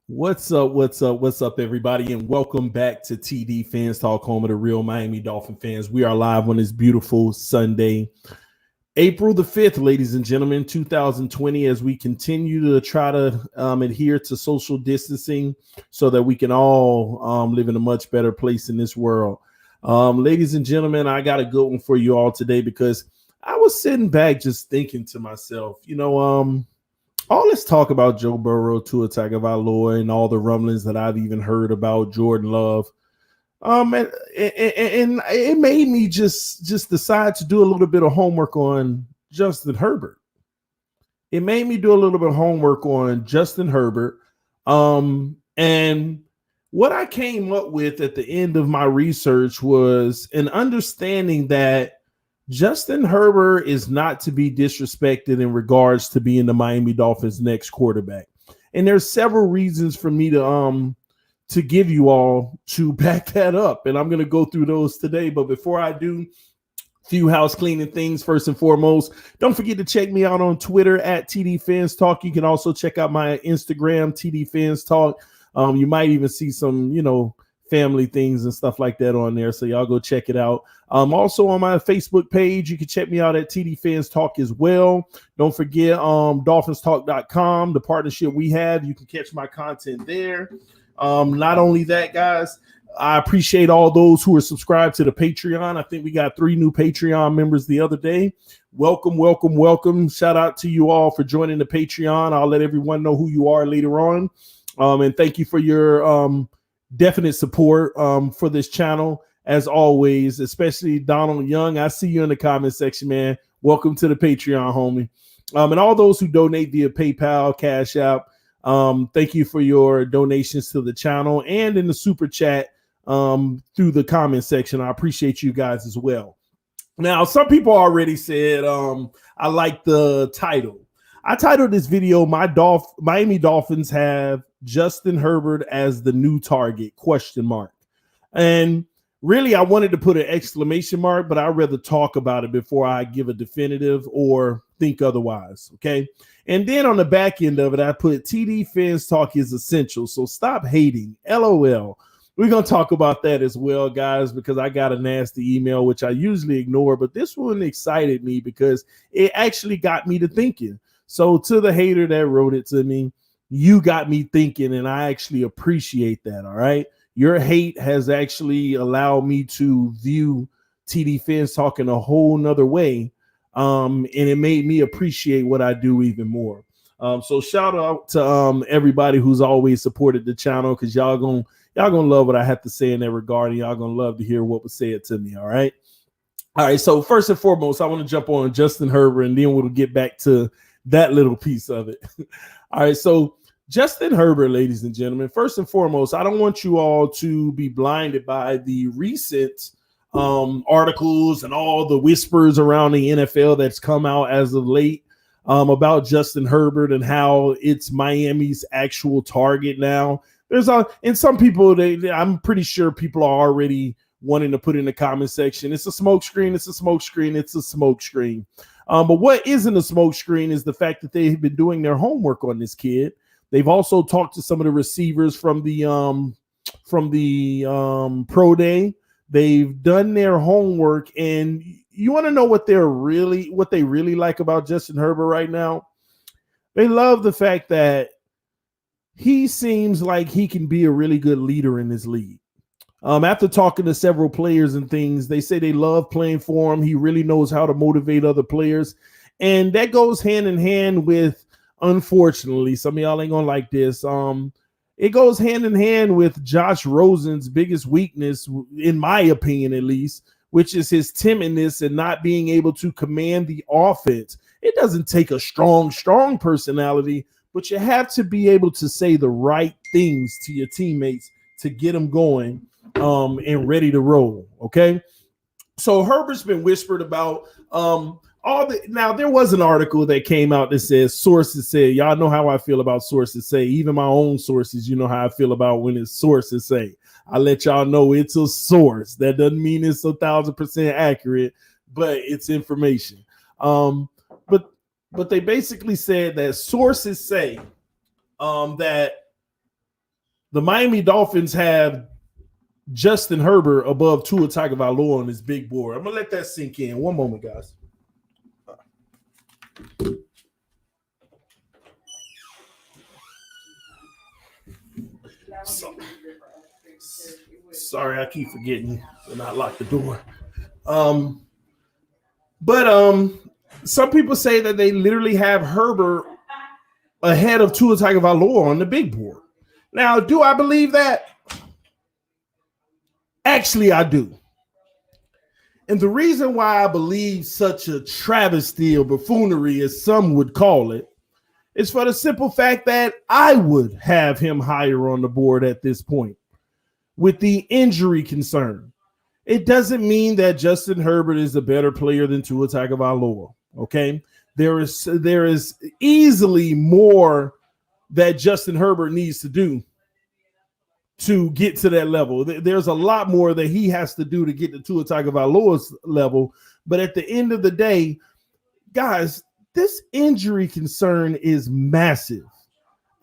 What's up? What's up, everybody? And welcome back to TD Phins Talk, home of the real Miami Dolphin fans. We are live on this beautiful Sunday, April the 5th, ladies and gentlemen, 2020, as we continue to try to adhere to social distancing so that we can all live in a much better place in this world. Ladies and gentlemen, I got a good one for you all today because I was sitting back just thinking to myself, all this talk about Joe Burrow, Tua Tagovailoa, and all the rumblings that I've even heard about Jordan Love, and it made me just decide to do a little bit of homework on Justin Herbert. It made me do a little bit of homework on Justin Herbert, and what I came up with at the end of my research was an understanding that Justin Herbert is not to be disrespected in regards to being the Miami Dolphins' next quarterback. And there's several reasons for me to give you all to back that up. And I'm going to go through those today. But before I do, few house cleaning things first and foremost. Don't forget to check me out on Twitter at TDPHINSTALK. You can also check out my Instagram, TDPHINSTALK. You might even see some, family things and stuff like that on there. So y'all go check it out. Also on my Facebook page, you can check me out at TD Phins Talk as well. Don't forget DolphinsTalk.com, the partnership we have. You can catch my content there. Not only that, guys, I appreciate all those who are subscribed to the Patreon. I think we got 3 new Patreon members the other day. Welcome, welcome, welcome. Shout out to you all for joining the Patreon. I'll let everyone know who you are later on. And thank you for your definite support for this channel, as always, especially Donald Young. I see you in the comment section, man. Welcome to the Patreon, homie. And all those who donate via PayPal, Cash App, thank you for your donations to the channel and in the super chat through the comment section. I appreciate you guys as well. Now, some people already said I like the title. I titled this video, Miami Dolphins have Justin Herbert as the new target, ? And really, I wanted to put an exclamation mark, but I'd rather talk about it before I give a definitive or think otherwise, okay? And then on the back end of it, I put TD Phins Talk is essential, so stop hating, LOL. We're going to talk about that as well, guys, because I got a nasty email, which I usually ignore, but this one excited me because it actually got me to thinking. So to the hater that wrote it to me, you got me thinking, and I actually appreciate that, all right? Your hate has actually allowed me to view TD Phins Talk in a whole nother way, and it made me appreciate what I do even more. So shout out to everybody who's always supported the channel, because y'all gonna love what I have to say in that regard, and y'all gonna love to hear what was said to me, all right? All right, so first and foremost, I want to jump on Justin Herbert, and then we'll get back to that little piece of it. All right, so Justin Herbert, ladies and gentlemen, first and foremost, I don't want you all to be blinded by the recent articles and all the whispers around the NFL that's come out as of late about Justin Herbert and how it's Miami's actual target now. And some people, I'm pretty sure people are already wanting to put in the comment section, it's a smoke screen, it's a smoke screen, it's a smoke screen. But what isn't a smoke screen is the fact that they've been doing their homework on this kid. They've also talked to some of the receivers from the pro day. They've done their homework, and you want to know what they really like about Justin Herbert right now? They love the fact that he seems like he can be a really good leader in this league. After talking to several players and things, they say they love playing for him. He really knows how to motivate other players. And that goes hand in hand with, unfortunately, some of y'all ain't gonna like this. It goes hand in hand with Josh Rosen's biggest weakness, in my opinion at least, which is his timidness and not being able to command the offense. It doesn't take a strong personality, but you have to be able to say the right things to your teammates to get them going and ready to roll, okay? So Herbert's been whispered about now there was an article that came out that says sources say, y'all know how I feel about sources say, even my own sources, you know how I feel about when it's sources say. I let y'all know it's a source. That doesn't mean it's 1,000% accurate, but it's information. But they basically said that sources say that The Miami Dolphins have Justin Herbert above Tua Tagovailoa on his big board. I'm going to let that sink in. One moment, guys. Sorry, I keep forgetting to not lock the door. But some people say that they literally have Herbert ahead of Tua Tagovailoa on the big board. Now, do I believe that? Actually, I do. And the reason why I believe such a travesty or buffoonery, as some would call it, is for the simple fact that I would have him higher on the board at this point with the injury concern. It doesn't mean that Justin Herbert is a better player than Tua Tagovailoa, okay? There is easily more that Justin Herbert needs to do to get to that level. There's a lot more that he has to do to get to Tua Tagovailoa's level. But at the end of the day, guys, this injury concern is massive.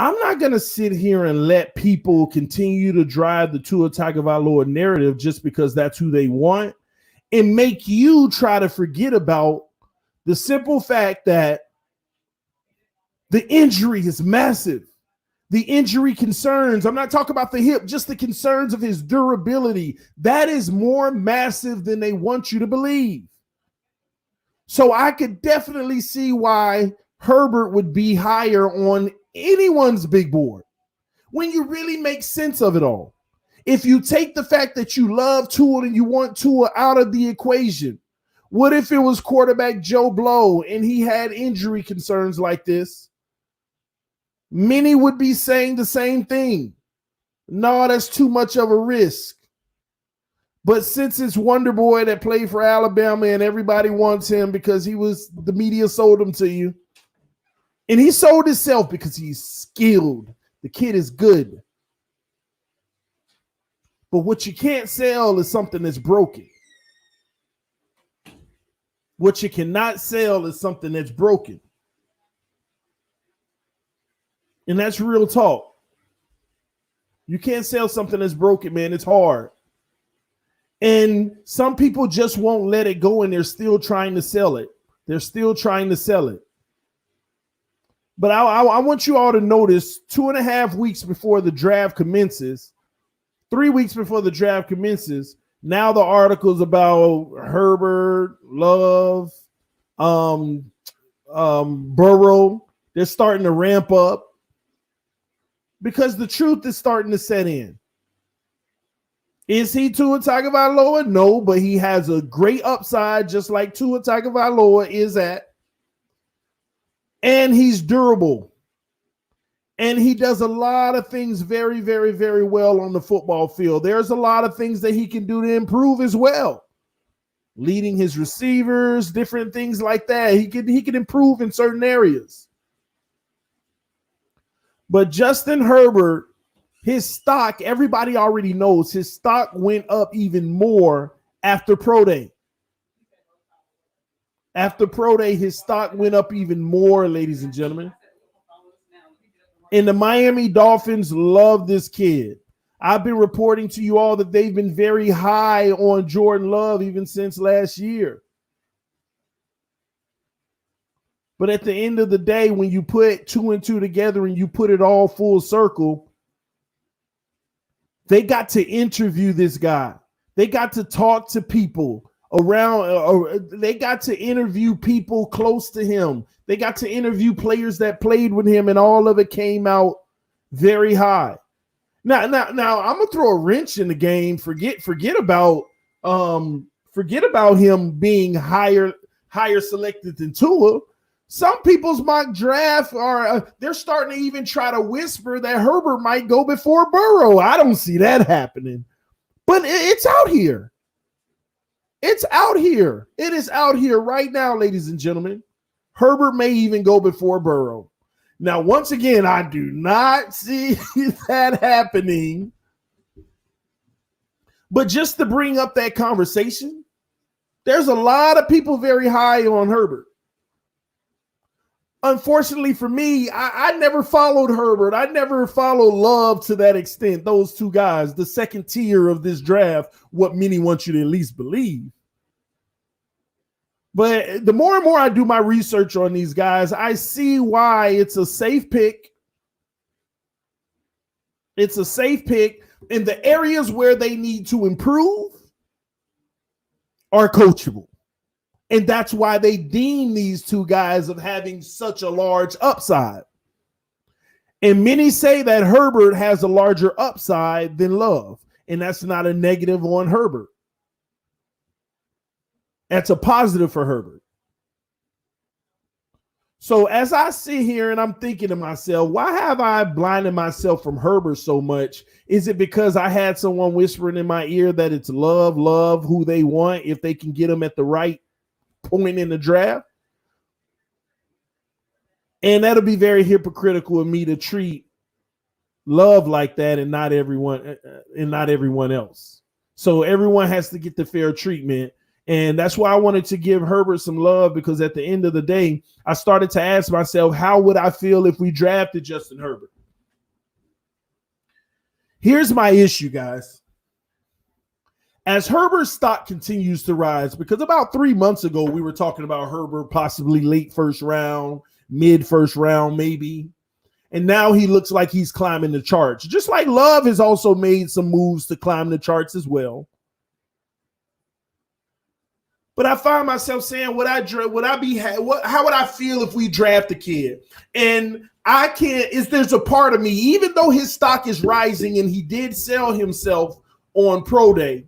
I'm not going to sit here and let people continue to drive the Tua Tagovailoa narrative just because that's who they want and make you try to forget about the simple fact that the injury is massive. The injury concerns, I'm not talking about the hip, just the concerns of his durability. That is more massive than they want you to believe. So I could definitely see why Herbert would be higher on anyone's big board when you really make sense of it all. If you take the fact that you love Tua and you want Tua out of the equation, what if it was quarterback Joe Blow and he had injury concerns like this? Many would be saying the same thing. No, that's too much of a risk. But since it's Wonder Boy that played for Alabama and everybody wants him because the media sold him to you. And he sold himself because he's skilled. The kid is good. But what you can't sell is something that's broken. What you cannot sell is something that's broken. And that's real talk. You can't sell something that's broken, man. It's hard. And some people just won't let it go, and they're still trying to sell it. They're still trying to sell it. But I want you all to notice 2.5 weeks before the draft commences, 3 weeks before the draft commences, now the articles about Herbert, Love, Burrow, they're starting to ramp up. Because the truth is starting to set in. Is he Tua Tagovailoa? No, but he has a great upside, just like Tua Tagovailoa is at. And he's durable. And he does a lot of things very, very, very well on the football field. There's a lot of things that he can do to improve as well. Leading his receivers, different things like that. He can improve in certain areas. But Justin Herbert, his stock, everybody already knows his stock went up even more after Pro Day. After Pro Day, his stock went up even more, ladies and gentlemen. And the Miami Dolphins love this kid. I've been reporting to you all that they've been very high on Jordan Love even since last year. But at the end of the day, when you put 2 and 2 together and you put it all full circle, they got to interview this guy. They got to talk to people around. They got to interview people close to him. They got to interview players that played with him, and all of it came out very high. Now, I'm gonna throw a wrench in the game. Forget about him being higher selected than Tua. Some people's mock draft they're starting to even try to whisper that Herbert might go before Burrow. I don't see that happening, but it's out here. It's out here. It is out here right now, ladies and gentlemen. Herbert may even go before Burrow. Now, once again, I do not see that happening. But just to bring up that conversation, there's a lot of people very high on Herbert. Unfortunately for me, I never followed Herbert. I never followed Love to that extent. Those two guys, the second tier of this draft, what many want you to at least believe. But the more and more I do my research on these guys, I see why it's a safe pick. It's a safe pick in the areas where they need to improve are coachable. And that's why they deem these two guys of having such a large upside. And many say that Herbert has a larger upside than Love. And that's not a negative on Herbert. That's a positive for Herbert. So as I sit here and I'm thinking to myself, why have I blinded myself from Herbert so much? Is it because I had someone whispering in my ear that it's Love who they want if they can get him at the right point in the draft? And that'll be very hypocritical of me to treat Love like that and not everyone else. So everyone has to get the fair treatment. And that's why I wanted to give Herbert some love, because at the end of the day, I started to ask myself, how would I feel if we drafted Justin Herbert? Here's my issue, guys. As Herbert's stock continues to rise, because about 3 months ago, we were talking about Herbert possibly late first round, mid first round, maybe. And now he looks like he's climbing the charts. Just like Love has also made some moves to climb the charts as well. But I find myself saying, how would I feel if we draft a kid? And there's a part of me, even though his stock is rising and he did sell himself on Pro Day,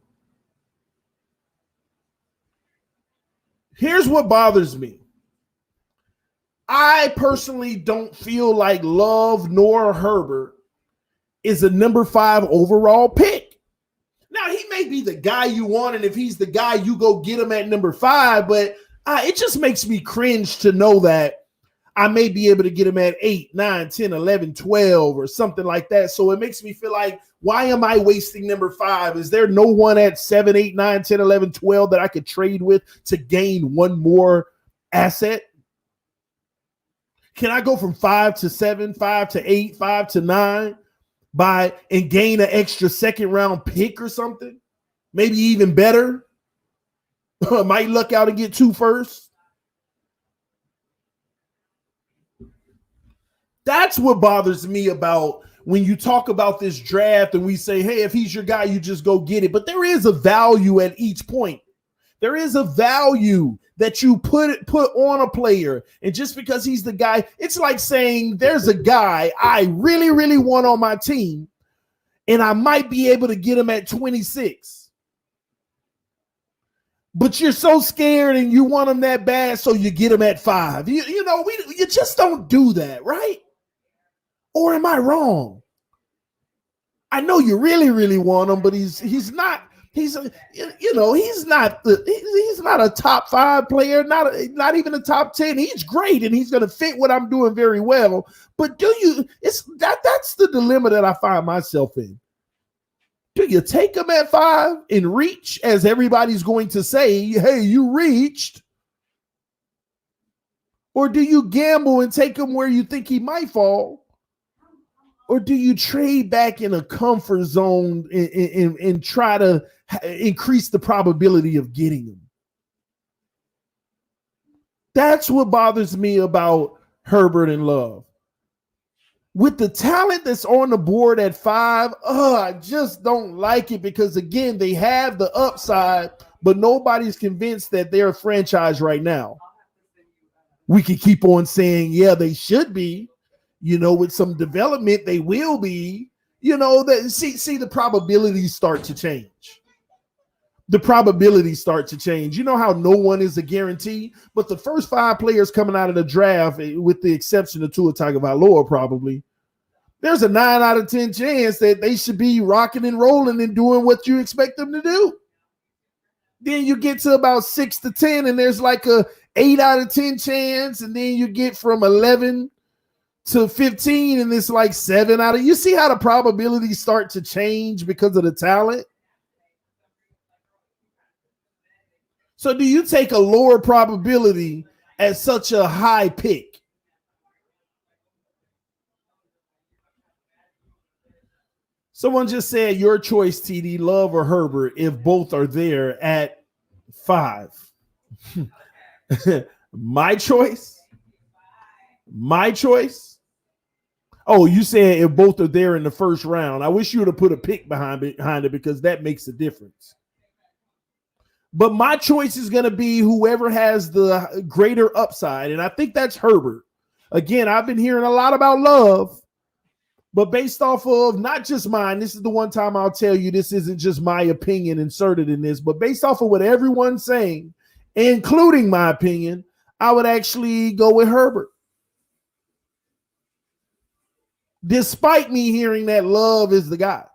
here's what bothers me. I personally don't feel like Love nor Herbert is a number 5 overall pick. Now, he may be the guy you want, and if he's the guy, you go get him at number 5, but it just makes me cringe to know that I may be able to get him at 8, 9, 10, 11, 12, or something like that. So it makes me feel like, why am I wasting number 5? Is there no one at 7, 8, 9, 10, 11, 12 that I could trade with to gain one more asset? Can I go from 5 to 7, 5 to 8, 5 to 9? And gain an extra second round pick or something, maybe even better. Might luck out and get 2 firsts. That's what bothers me about when you talk about this draft and we say, hey, if he's your guy, you just go get it. But there is a value at each point. There is a value that you put on a player. And just because he's the guy, it's like saying there's a guy I really, really want on my team, and I might be able to get him at 26. But you're so scared and you want him that bad, so you get him at 5. You just don't do that, right? Or am I wrong? I know you really, really want him, but he's not. He's not a top 5 player, not even a top 10. He's great and he's going to fit what I'm doing very well. But that's the dilemma that I find myself in. Do you take him at 5 and reach, as everybody's going to say, hey, you reached? Or do you gamble and take him where you think he might fall? Or do you trade back in a comfort zone and try to increase the probability of getting him? That's what bothers me about Herbert and Love. With the talent that's on the board at 5, I just don't like it, because, again, they have the upside, but nobody's convinced that they're a franchise right now. We can keep on saying, yeah, they should be. With some development, they will be. See, the probabilities start to change. The probabilities start to change. You know how no one is a guarantee, but the first 5 players coming out of the draft, with the exception of Tua Tagovailoa, probably, there's a 9 out of 10 chance that they should be rocking and rolling and doing what you expect them to do. Then you get to about 6 to 10, and there's like a 8 out of 10 chance, and then you get from 11 to 15, and it's like 7 out of. You see how the probabilities start to change because of the talent? So do you take a lower probability at such a high pick? Someone just said your choice, TD, Love or Herbert, if both are there at 5. My choice. Oh, you said if both are there in the first round. I wish you would have put a pick behind it because that makes a difference. But my choice is going to be whoever has the greater upside, and I think that's Herbert. Again, I've been hearing a lot about Love, but based off of not just mine, this is the one time I'll tell you this isn't just my opinion inserted in this, but based off of what everyone's saying, including my opinion, I would actually go with Herbert. Despite me hearing that Love is the guy.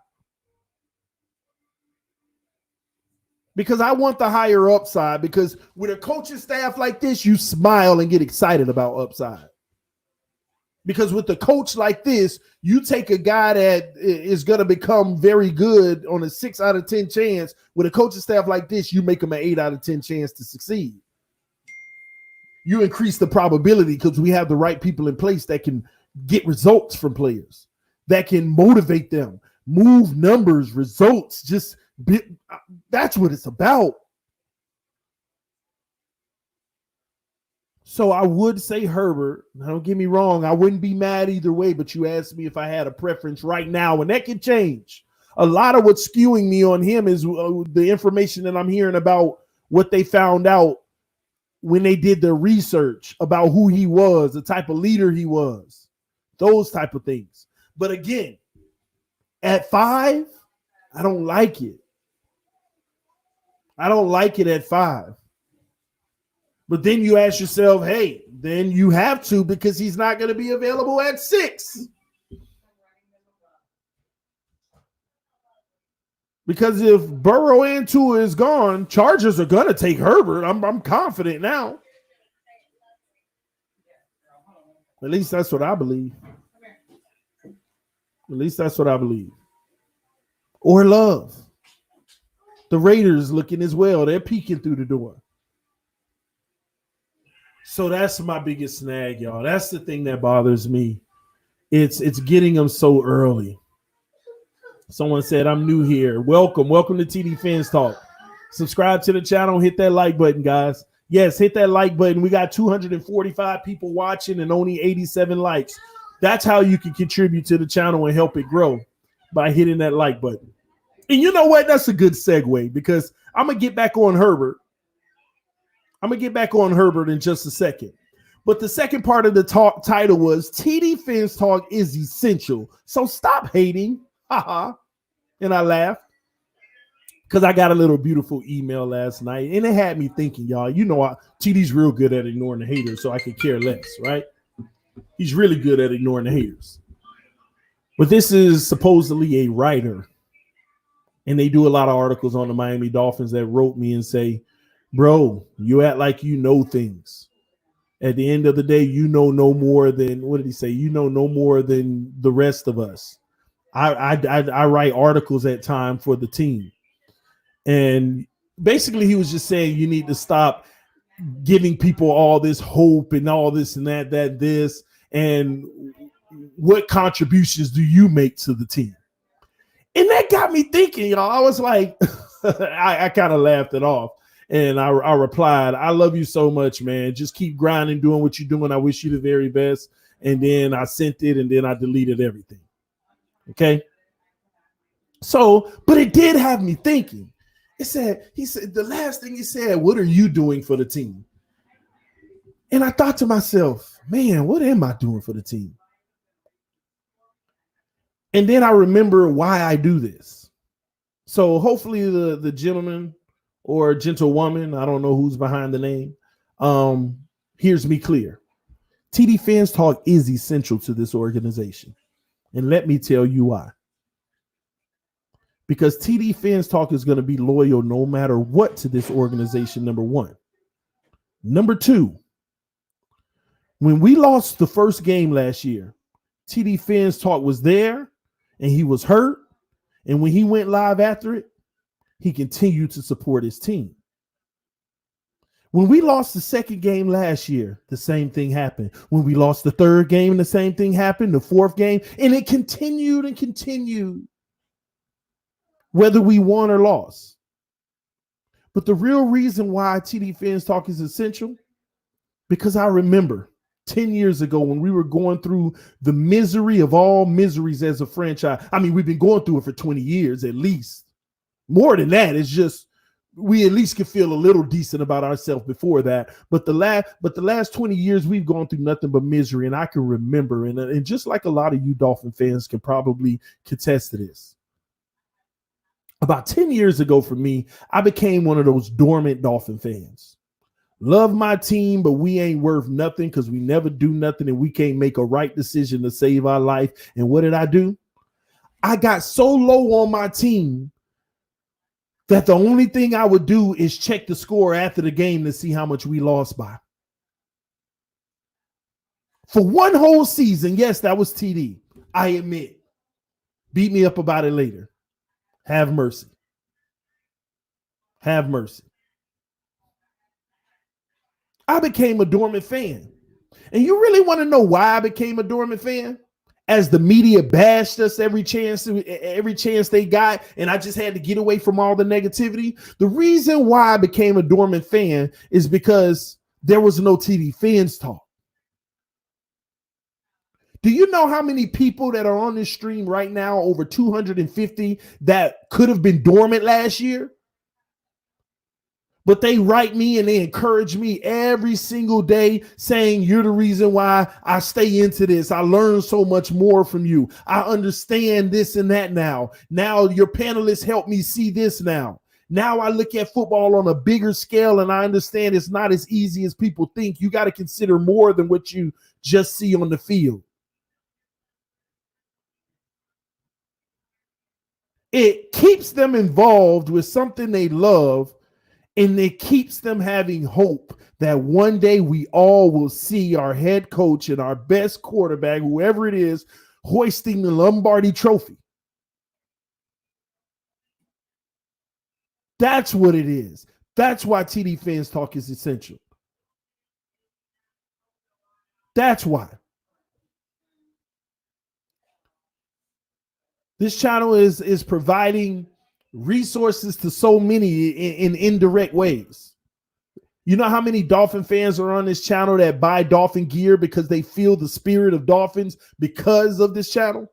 Because I want the higher upside, because with a coaching staff like this, you smile and get excited about upside. Because with the coach like this, you take a guy that is going to become very good on a 6 out of 10 chance. With a coaching staff like this, you make him an 8 out of 10 chance to succeed. You increase the probability because we have the right people in place that can get results from players, that can motivate them, move numbers, results, that's what it's about. So I would say Herbert. Now, don't get me wrong. I wouldn't be mad either way, but you asked me if I had a preference right now, and that can change. A lot of what's skewing me on him is the information that I'm hearing about what they found out when they did their research about who he was, the type of leader he was, those type of things. But again, at 5, I don't like it. I don't like it at 5. But then you ask yourself, hey, then you have to, because he's not going to be available at 6. Because if Burrow and Tua is gone, Chargers are going to take Herbert. I'm confident now. At least that's what I believe. Or Love. The Raiders looking as well. They're peeking through the door. So that's my biggest snag, y'all. That's the thing that bothers me. It's getting them so early. Someone said, I'm new here. Welcome to TD Phins Talk. Subscribe to the channel. Hit that like button, guys. Yes, hit that like button. We got 245 people watching and only 87 likes. That's how you can contribute to the channel and help it grow, by hitting that like button. And you know what? That's a good segue, because I'm going to get back on Herbert. In just a second. But the second part of the title was TD Phins Talk is essential. So stop hating. Haha. And I laughed because I got a little beautiful email last night, and it had me thinking, y'all, you know, TD's real good at ignoring the haters, so I could care less, right? He's really good at ignoring the haters. But this is supposedly a writer, and they do a lot of articles on the Miami Dolphins that wrote me and say, bro, you act like you know things. At the end of the day, you know no more than, what did he say? You know no more than the rest of us. I write articles at time for the team. And basically he was just saying you need to stop giving people all this hope and all this and this, and what contributions do you make to the team? And that got me thinking, y'all. I was like, I kind of laughed it off. And I replied, I love you so much, man. Just keep grinding, doing what you're doing. I wish you the very best. And then I sent it, and then I deleted everything. Okay. So, but it did have me thinking. He said, the last thing he said, what are you doing for the team? And I thought to myself, man, what am I doing for the team? And then I remember why I do this. So hopefully the gentleman or gentlewoman, I don't know who's behind the name, hears me clear. TD Phins Talk is essential to this organization. And let me tell you why. Because TD Phins Talk is going to be loyal no matter what to this organization, number one. Number two, when we lost the first game last year, TD Phins Talk was there, and he was hurt. And when he went live after it, he continued to support his team. When we lost the second game last year, the same thing happened. When we lost the third game, the same thing happened, the fourth game, and it continued and continued. whether we won or lost. But the real reason why TD Phins Talk is essential, because I remember 10 years ago when we were going through the misery of all miseries as a franchise. I mean, we've been going through it for 20 years at least. More than that, it's just we at least could feel a little decent about ourselves before that. But the last 20 years, we've gone through nothing but misery. And I can remember, and just like a lot of you Dolphin fans can probably contest to this. About 10 years ago for me, I became one of those dormant Dolphin fans. Love my team, but we ain't worth nothing because we never do nothing and we can't make a right decision to save our life. And what did I do? I got so low on my team that the only thing I would do is check the score after the game to see how much we lost by. For one whole season, yes, that was TD. I admit. Beat me up about it later. Have mercy. Have mercy. I became a dormant fan. And you really want to know why I became a dormant fan? As the media bashed us every chance they got, and I just had to get away from all the negativity. The reason why I became a dormant fan is because there was no TD Phins Talk. Do you know how many people that are on this stream right now, over 250, that could have been dormant last year? But they write me and they encourage me every single day saying, you're the reason why I stay into this. I learn so much more from you. I understand this and that now. Now your panelists help me see this now. Now I look at football on a bigger scale and I understand it's not as easy as people think. You got to consider more than what you just see on the field. It keeps them involved with something they love. And it keeps them having hope that one day we all will see our head coach and our best quarterback, whoever it is, hoisting the Lombardi trophy. That's what it is. That's why TD Phins Talk is essential. That's why. This channel is providing resources to so many in indirect ways. You know how many Dolphin fans are on this channel that buy Dolphin gear because they feel the spirit of Dolphins because of this channel?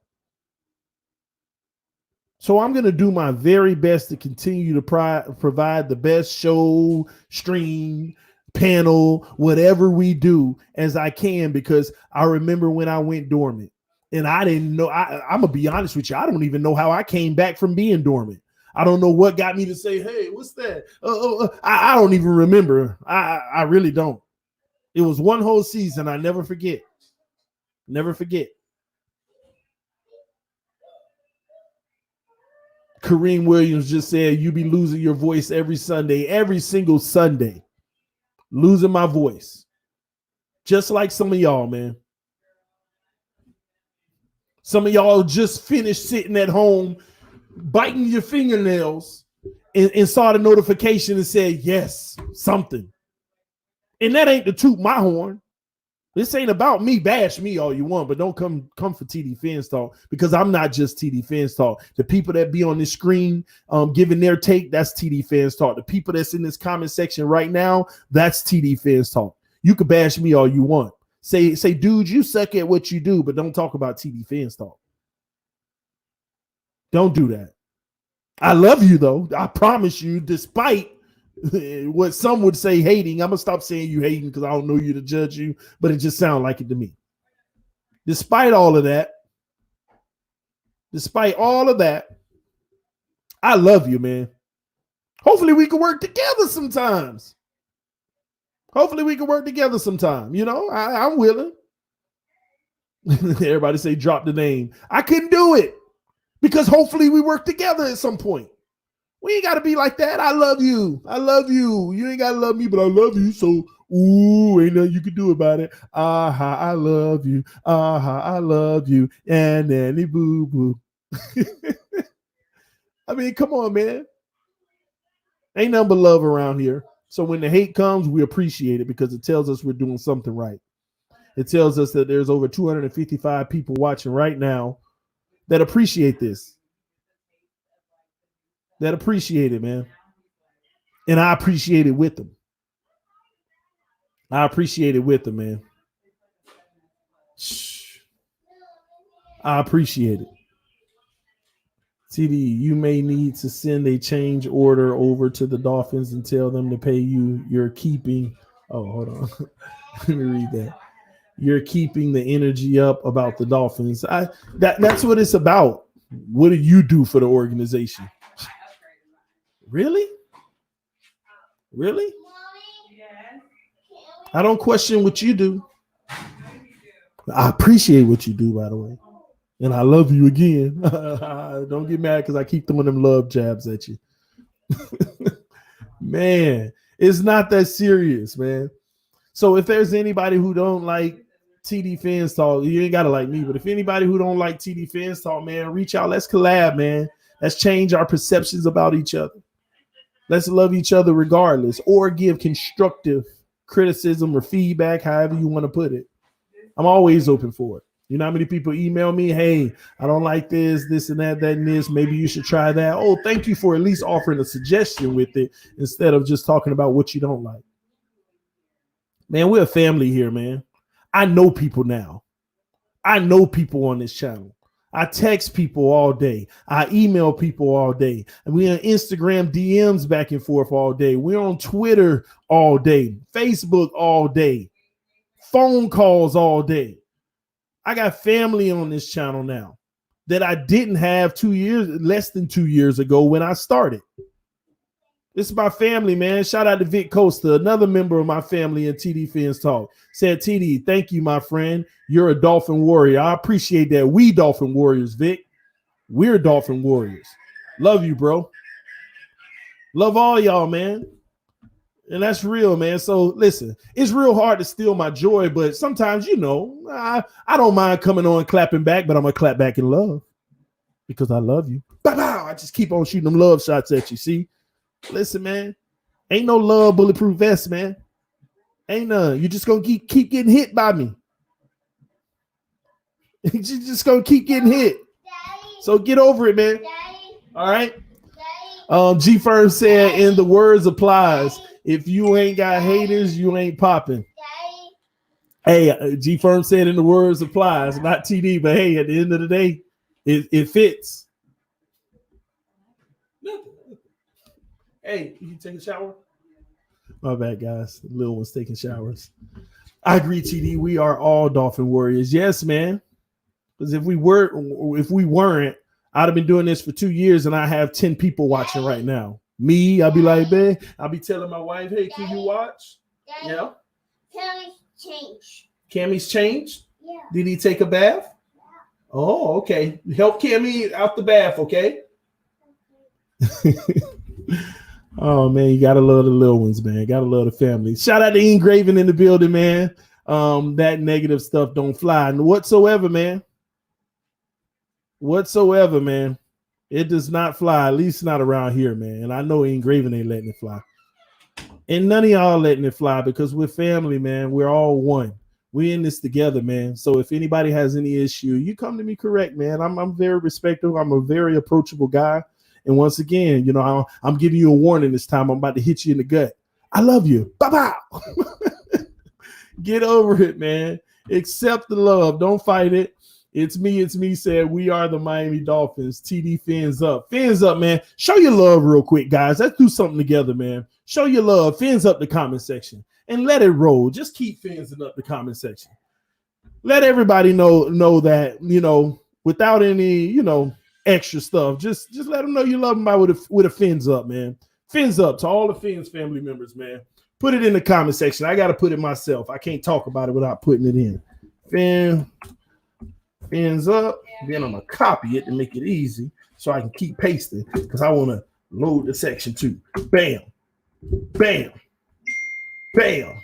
So I'm going to do my very best to continue to provide the best show, stream, panel, whatever we do as I can, because I remember when I went dormant and I didn't know. I'm going to be honest with you. I don't even know how I came back from being dormant. I don't know what got me to say, hey, what's that? I don't even remember. I really don't. It was one whole season. I never forget. Never forget. Kareem Williams just said, you be losing your voice every Sunday, every single Sunday. Losing my voice. Just like some of y'all, man. Some of y'all just finished sitting at home, biting your fingernails, and saw the notification and said, yes, something. And that ain't to toot my horn. This ain't about me. Bash me all you want, but don't come for TD Phins Talk, because I'm not just TD Phins Talk. The people that be on the screen giving their take, that's TD Phins Talk. The people that's in this comment section right now, that's TD Phins Talk. You can bash me all you want. Say, dude, you suck at what you do, but don't talk about TD Phins Talk. Don't do that. I love you, though. I promise you, despite what some would say hating. I'm going to stop saying you hating because I don't know you to judge you, but it just sounds like it to me. Despite all of that, I love you, man. Hopefully we can work together sometimes. You know, I'm willing. Everybody say drop the name. I couldn't do it because hopefully we work together at some point. We ain't got to be like that. I love you. You ain't got to love me, but I love you. So, ain't nothing you can do about it. I love you. I love you. And then boo boo. I mean, come on, man. Ain't nothing but love around here. So when the hate comes, we appreciate it because it tells us we're doing something right. It tells us that there's over 255 people watching right now that appreciate this. that appreciate it, man. And I appreciate it with them. I appreciate it with them, man. I appreciate it. TD, you may need to send a change order over to the Dolphins and tell them to pay you. You're keeping. Oh, hold on. Let me read that. You're keeping the energy up about the Dolphins. That's what it's about. What do you do for the organization? Really? Really? I don't question what you do. I appreciate what you do, by the way. And I love you again. Don't get mad because I keep throwing them love jabs at you. Man, it's not that serious, man. So if there's anybody who don't like TD Phins Talk, you ain't got to like me, but if anybody who don't like TD Phins Talk, man, reach out. Let's collab, man. Let's change our perceptions about each other. Let's love each other regardless, or give constructive criticism or feedback, however you want to put it. I'm always open for it. You know how many people email me, hey, I don't like this and that and this. Maybe you should try that. Oh, thank you for at least offering a suggestion with it instead of just talking about what you don't like. Man, we're a family here, man. I know people now. I know people on this channel. I text people all day. I email people all day. And we're on Instagram DMs back and forth all day. We're on Twitter all day. Facebook all day. Phone calls all day. I got family on this channel now that I didn't have less than 2 years ago when I started. This is my family, man. Shout out to Vic Costa, another member of my family in TD Phins Talk. Said, TD, thank you, my friend. You're a Dolphin warrior. I appreciate that. We Dolphin warriors, Vic. We're Dolphin warriors. Love you, bro. Love all y'all, man. And that's real, man. So listen, it's real hard to steal my joy, but sometimes, you know, I don't mind coming on clapping back, but I'm going to clap back in love because I love you. Bow. I just keep on shooting them love shots at you, see? Listen, man, ain't no love bulletproof vest, man. Ain't none. You're just going to keep getting hit by me. You're just going to keep getting hit. So get over it, man. All right? G Firm said, in the words applies, if you ain't got haters, you ain't popping. Hey, G Firm said in the words applies, not TD, but hey, at the end of the day, it fits. Hey, you take a shower? My bad, guys. The little one's taking showers. I agree, TD. We are all Dolphin warriors. Yes, man. Because if we weren't, I'd have been doing this for 2 years and I have 10 people watching right now. Me, I'll be like, man, I'll be telling my wife, hey, can you watch? Daddy, yeah. Cammy's changed. Cammy's changed? Yeah. Did he take a bath? Yeah. Oh, okay. Help Cammy out the bath, okay? Oh, man, you got to love the little ones, man. Got to love the family. Shout out to Engraving in the building, man. That negative stuff don't fly whatsoever, man. Whatsoever, man. It does not fly, at least not around here, man. And I know Engraving ain't letting it fly. And none of y'all letting it fly because we're family, man. We're all one. We're in this together, man. So if anybody has any issue, you come to me correct, man. I'm very respectful. I'm a very approachable guy. And once again, you know, I'm giving you a warning this time. I'm about to hit you in the gut. I love you. Bye-bye. Get over it, man. Accept the love. Don't fight it. It's me said we are the Miami Dolphins. TD Fins up. Fins up, man. Show your love real quick, guys. Let's do something together, man. Show your love. Fins up the comment section. And let it roll. Just keep finsing up the comment section. Let everybody know that, you know, without any, you know, extra stuff. Just let them know you love them with a fins up, man. Fins up to all the Fins family members, man. Put it in the comment section. I got to put it myself. I can't talk about it without putting it in. Fins up. Then I'm going to copy it to make it easy so I can keep pasting because I want to load the section too. Bam. Bam. Bam.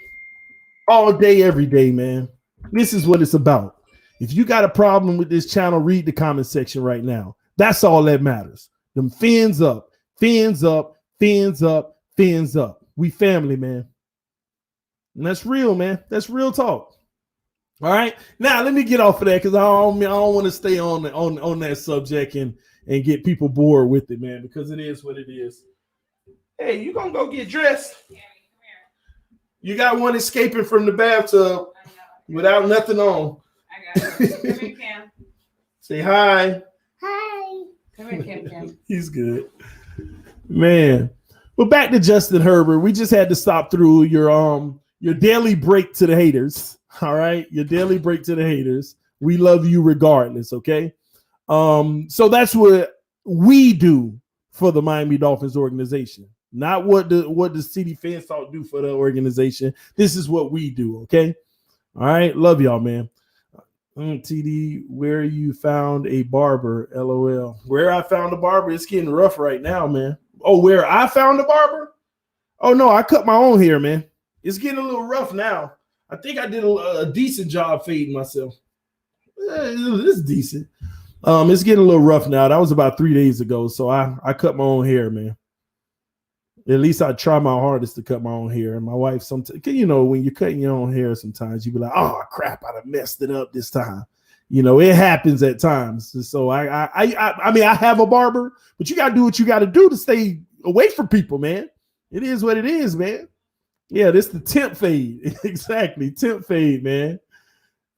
All day, every day, man. This is what it's about. If you got a problem with this channel, read the comment section right now. That's all that matters. Them fins up, fins up, fins up, fins up. We family, man. And that's real, man. That's real talk. All right. Now let me get off of that because I don't want to stay on that subject and get people bored with it, man, because it is what it is. Hey, you gonna go get dressed? You got one escaping from the bathtub without nothing on. I got it. Come here, Cam. Say hi. Hi. Come here, Cam. He's good. Man. But back to Justin Herbert. We just had to stop through your daily break to the haters. All right. Your daily break to the haters. We love you regardless. Okay. So that's what we do for the Miami Dolphins organization. Not what does TD Phins Talk do for the organization. This is what we do. Okay. All right. Love y'all, man. TD, where you found a barber? LOL. Where I found a barber? It's getting rough right now, man. Oh, where I found a barber? Oh no, I cut my own hair, man. It's getting a little rough now. I think I did a decent job fading myself. It's decent. It's getting a little rough now. That was about 3 days ago, so I cut my own hair, man. At least I try my hardest to cut my own hair. And my wife, sometimes, you know, when you're cutting your own hair, sometimes you be like, "Oh crap, I done messed it up this time." You know, it happens at times. So I mean, I have a barber, but you gotta do what you gotta do to stay away from people, man. It is what it is, man. Yeah, this the temp fade. Exactly, temp fade, man.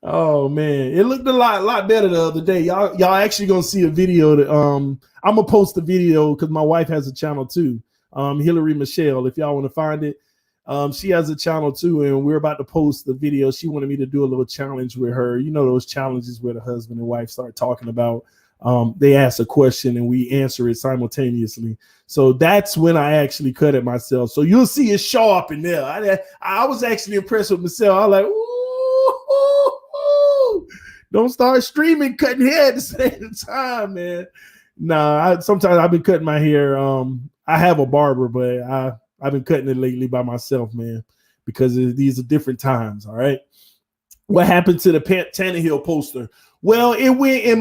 Oh man, it looked a lot better the other day. Y'all actually gonna see a video that I'm gonna post the video because my wife has a channel too. Hillary Michelle, if y'all want to find it. She has a channel too, and we're about to post the video. She wanted me to do a little challenge with her. You know, those challenges where the husband and wife start talking about, they ask a question and we answer it simultaneously. So that's when I actually cut it myself. So you'll see it show up in there. I was actually impressed with myself. I was like, ooh, don't start streaming cutting hair at the same time, man. Nah, sometimes I've been cutting my hair. I have a barber, but I've been cutting it lately by myself, man, because these are different times. All right. What happened to the Tannehill poster? Well, it went in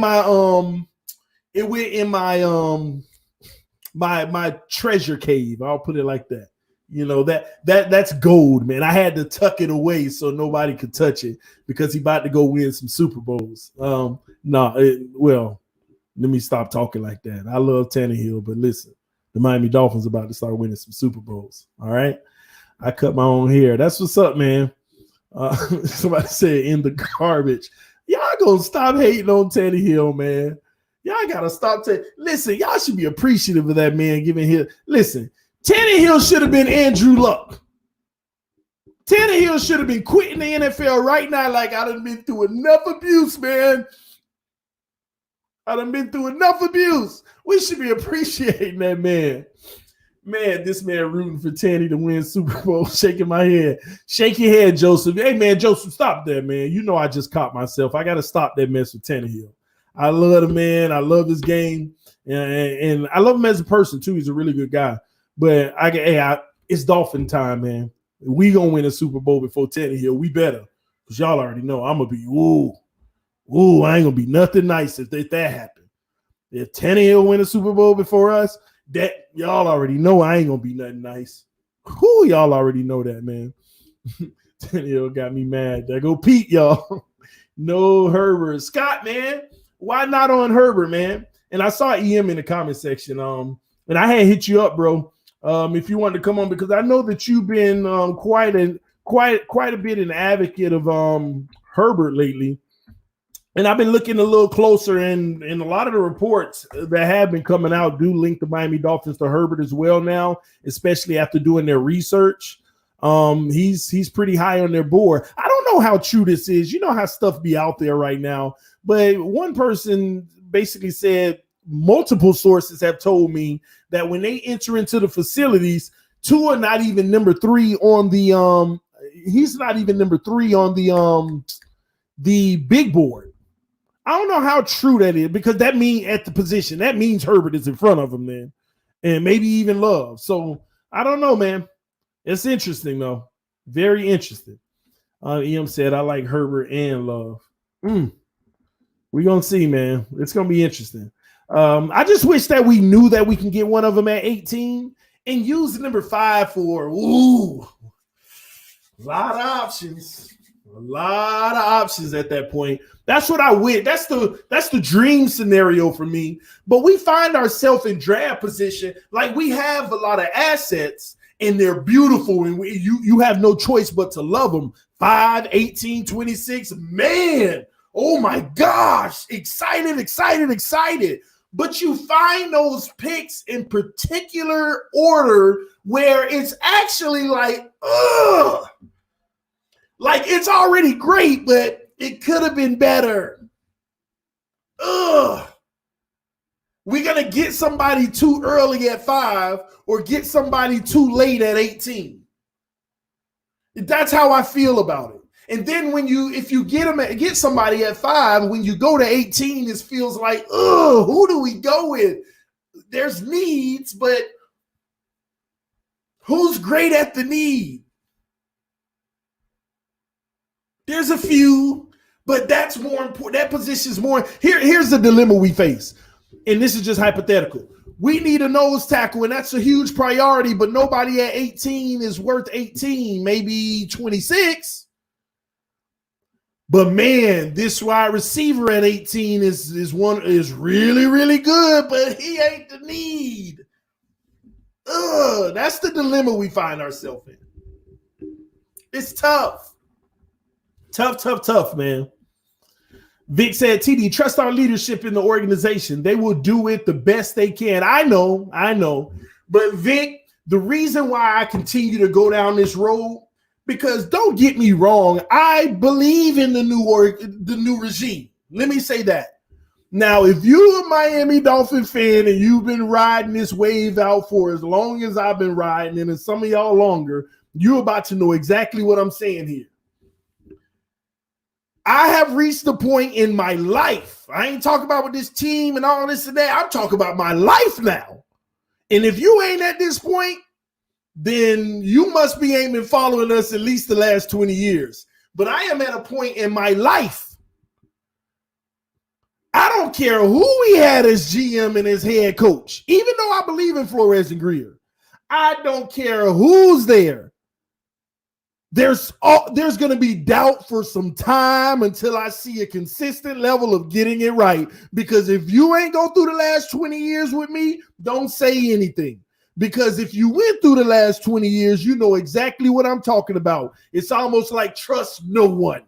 my treasure cave. I'll put it like that. You know, that's gold, man. I had to tuck it away so nobody could touch it because he about to go win some Super Bowls. Well, let me stop talking like that. I love Tannehill, but listen, the Miami Dolphins about to start winning some Super Bowls. All right. I cut my own hair. That's what's up, man. Somebody said in the garbage. Y'all gonna stop hating on Tannehill, man. Y'all gotta stop. Listen, y'all should be appreciative of that man giving his. Listen, Tannehill should have been Andrew Luck. Tannehill should have been quitting the NFL right now. Like, I done been through enough abuse, man. I done been through enough abuse. We should be appreciating that man. Man, this man rooting for Tanny to win Super Bowl, shaking my head. Shake your head, Joseph. Hey, man, Joseph, stop that, man. You know I just caught myself. I got to stop that mess with Tannehill. I love the man. I love his game. And I love him as a person, too. He's a really good guy. But it's Dolphin time, man. We going to win a Super Bowl before Tannehill. We better. Because y'all already know I'm going to be, I ain't going to be nothing nice if that happen. If Tannehill win a Super Bowl before us, that y'all already know I ain't going to be nothing nice. Y'all already know that, man. Tannehill got me mad. There go Pete, y'all. No Herbert. Scott, man. Why not on Herbert, man? And I saw EM in the comment section. And I had hit you up, bro. If you wanted to come on, because I know that you've been quite a bit an advocate of Herbert lately. And I've been looking a little closer, and a lot of the reports that have been coming out do link the Miami Dolphins to Herbert as well now, especially after doing their research. He's pretty high on their board. I don't know how true this is. You know how stuff be out there right now. But one person basically said multiple sources have told me that when they enter into the facilities, Tua not even number 3 on the he's not even number 3 on the big board. I don't know how true that is, because that means at the position, that means Herbert is in front of him, man, and maybe even Love. So I don't know, man. It's interesting though, very interesting. EM said I like Herbert and Love. We're gonna see, man. It's gonna be interesting. I just wish that we knew that we can get one of them at 18 and use number 5 for a lot of options. A lot of options at that point. That's what I win. That's the dream scenario for me. But we find ourselves in draft position. Like we have a lot of assets and they're beautiful. And you have no choice but to love them. 5, 18, 26. Man, oh my gosh. Excited. But you find those picks in particular order where it's actually like, ugh. Like it's already great, but it could have been better. Ugh. We're going to get somebody too early at 5 or get somebody too late at 18. That's how I feel about it. And then if you get somebody at 5, when you go to 18, it feels like, ugh, who do we go with? There's needs, but who's great at the need? There's a few, but that's more important. That position's more. Here's the dilemma we face. And this is just hypothetical. We need a nose tackle, and that's a huge priority, but nobody at 18 is worth 18, maybe 26. But man, this wide receiver at 18 is really, really good, but he ain't the need. That's the dilemma we find ourselves in. It's tough. Tough, man. Vic said, TD, trust our leadership in the organization. They will do it the best they can. I know. But Vic, the reason why I continue to go down this road, because don't get me wrong, I believe in the new regime. Let me say that. Now, if you're a Miami Dolphin fan and you've been riding this wave out for as long as I've been riding, and some of y'all longer, you're about to know exactly what I'm saying here. I have reached the point in my life. I ain't talking about with this team and all this and that. I'm talking about my life now. And if you ain't at this point, then you must be aiming following us at least the last 20 years. But I am at a point in my life. I don't care who we had as GM and as head coach, even though I believe in Flores and Greer. I don't care who's there. There's going to be doubt for some time until I see a consistent level of getting it right. Because if you ain't go through the last 20 years with me, don't say anything. Because if you went through the last 20 years, you know exactly what I'm talking about. It's almost like trust no one.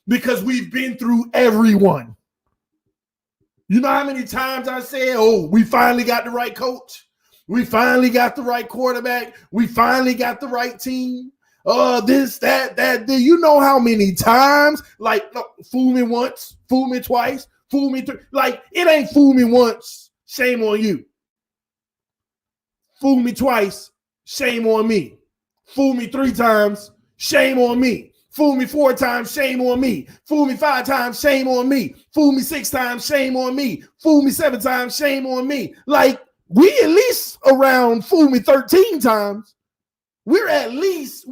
Because we've been through everyone. You know how many times I said, oh, we finally got the right coach. We finally got the right quarterback. We finally got the right team. This, that. You know how many times? Like, no, fool me once, fool me twice, fool me three. Like, it ain't fool me once, shame on you. Fool me twice, shame on me. Fool me 3 times, shame on me. Fool me 4 times, shame on me. Fool me 5 times, shame on me. Fool me 6 times, shame on me. Fool me 7 times, shame on me. Like, we at least around fool me 13 times. We have at least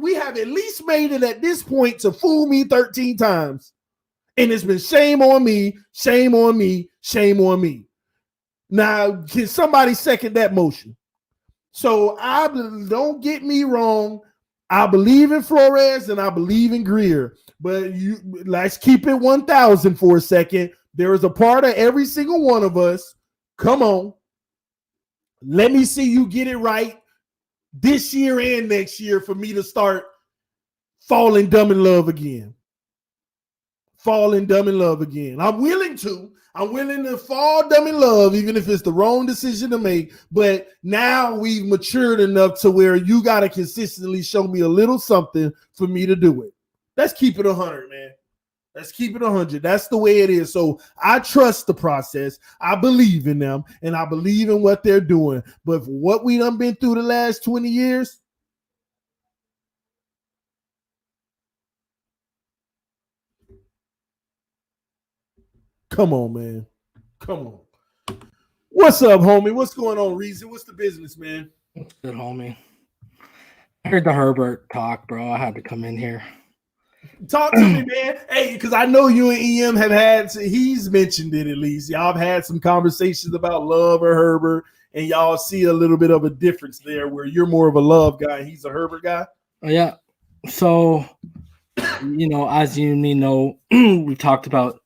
made it at this point to fool me 13 times. And it's been shame on me, shame on me, shame on me. Now, can somebody second that motion? So don't get me wrong. I believe in Flores and I believe in Greer, but let's keep it 1,000 for a second. There is a part of every single one of us. Come on. Let me see you get it right this year and next year for me to start falling dumb in love again. I'm willing to fall dumb in love, even if it's the wrong decision to make. But now we've matured enough to where you got to consistently show me a little something for me to do it. Let's keep it 100, man. Let's keep it 100. That's the way it is. So I trust the process. I believe in them, and I believe in what they're doing. But for what we done been through the last 20 years, come on, man. Come on. What's up, homie? What's going on, Reason? What's the business, man? Good, homie. I heard the Herbert talk, bro. I had to come in here. Talk to me, man. Hey, because I know you and EM he's mentioned it at least. Y'all have had some conversations about Love or Herbert, and y'all see a little bit of a difference there where you're more of a Love guy and he's a Herbert guy. Yeah. So as you know, we talked about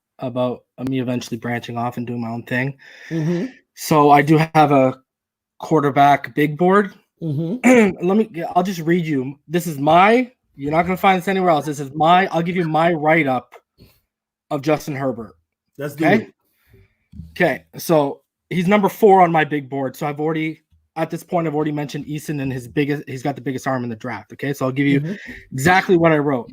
me eventually branching off and doing my own thing. Mm-hmm. So I do have a quarterback big board. Mm-hmm. I'll just read you. This is you're not going to find this anywhere else. This is I'll give you my write-up of Justin Herbert. Let's do it. Okay. So he's number 4 on my big board. So at this point, I've already mentioned Eason and he's got the biggest arm in the draft. Okay. So I'll give you exactly what I wrote.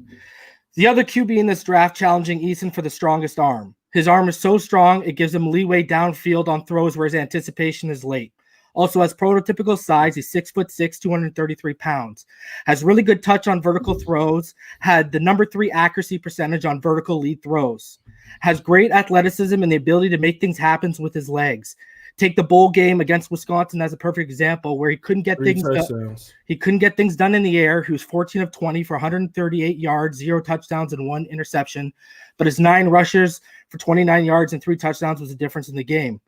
The other QB in this draft challenging Eason for the strongest arm. His arm is so strong, it gives him leeway downfield on throws where his anticipation is late. Also has prototypical size. He's 6'6", 233 pounds. Has really good touch on vertical throws. Had the number 3 accuracy percentage on vertical lead throws. Has great athleticism and the ability to make things happen with his legs. Take the bowl game against Wisconsin as a perfect example where he couldn't get things done. He couldn't get things done in the air. He was 14 of 20 for 138 yards, 0 touchdowns, and 1 interception. But his 9 rushes for 29 yards and 3 touchdowns was the difference in the game.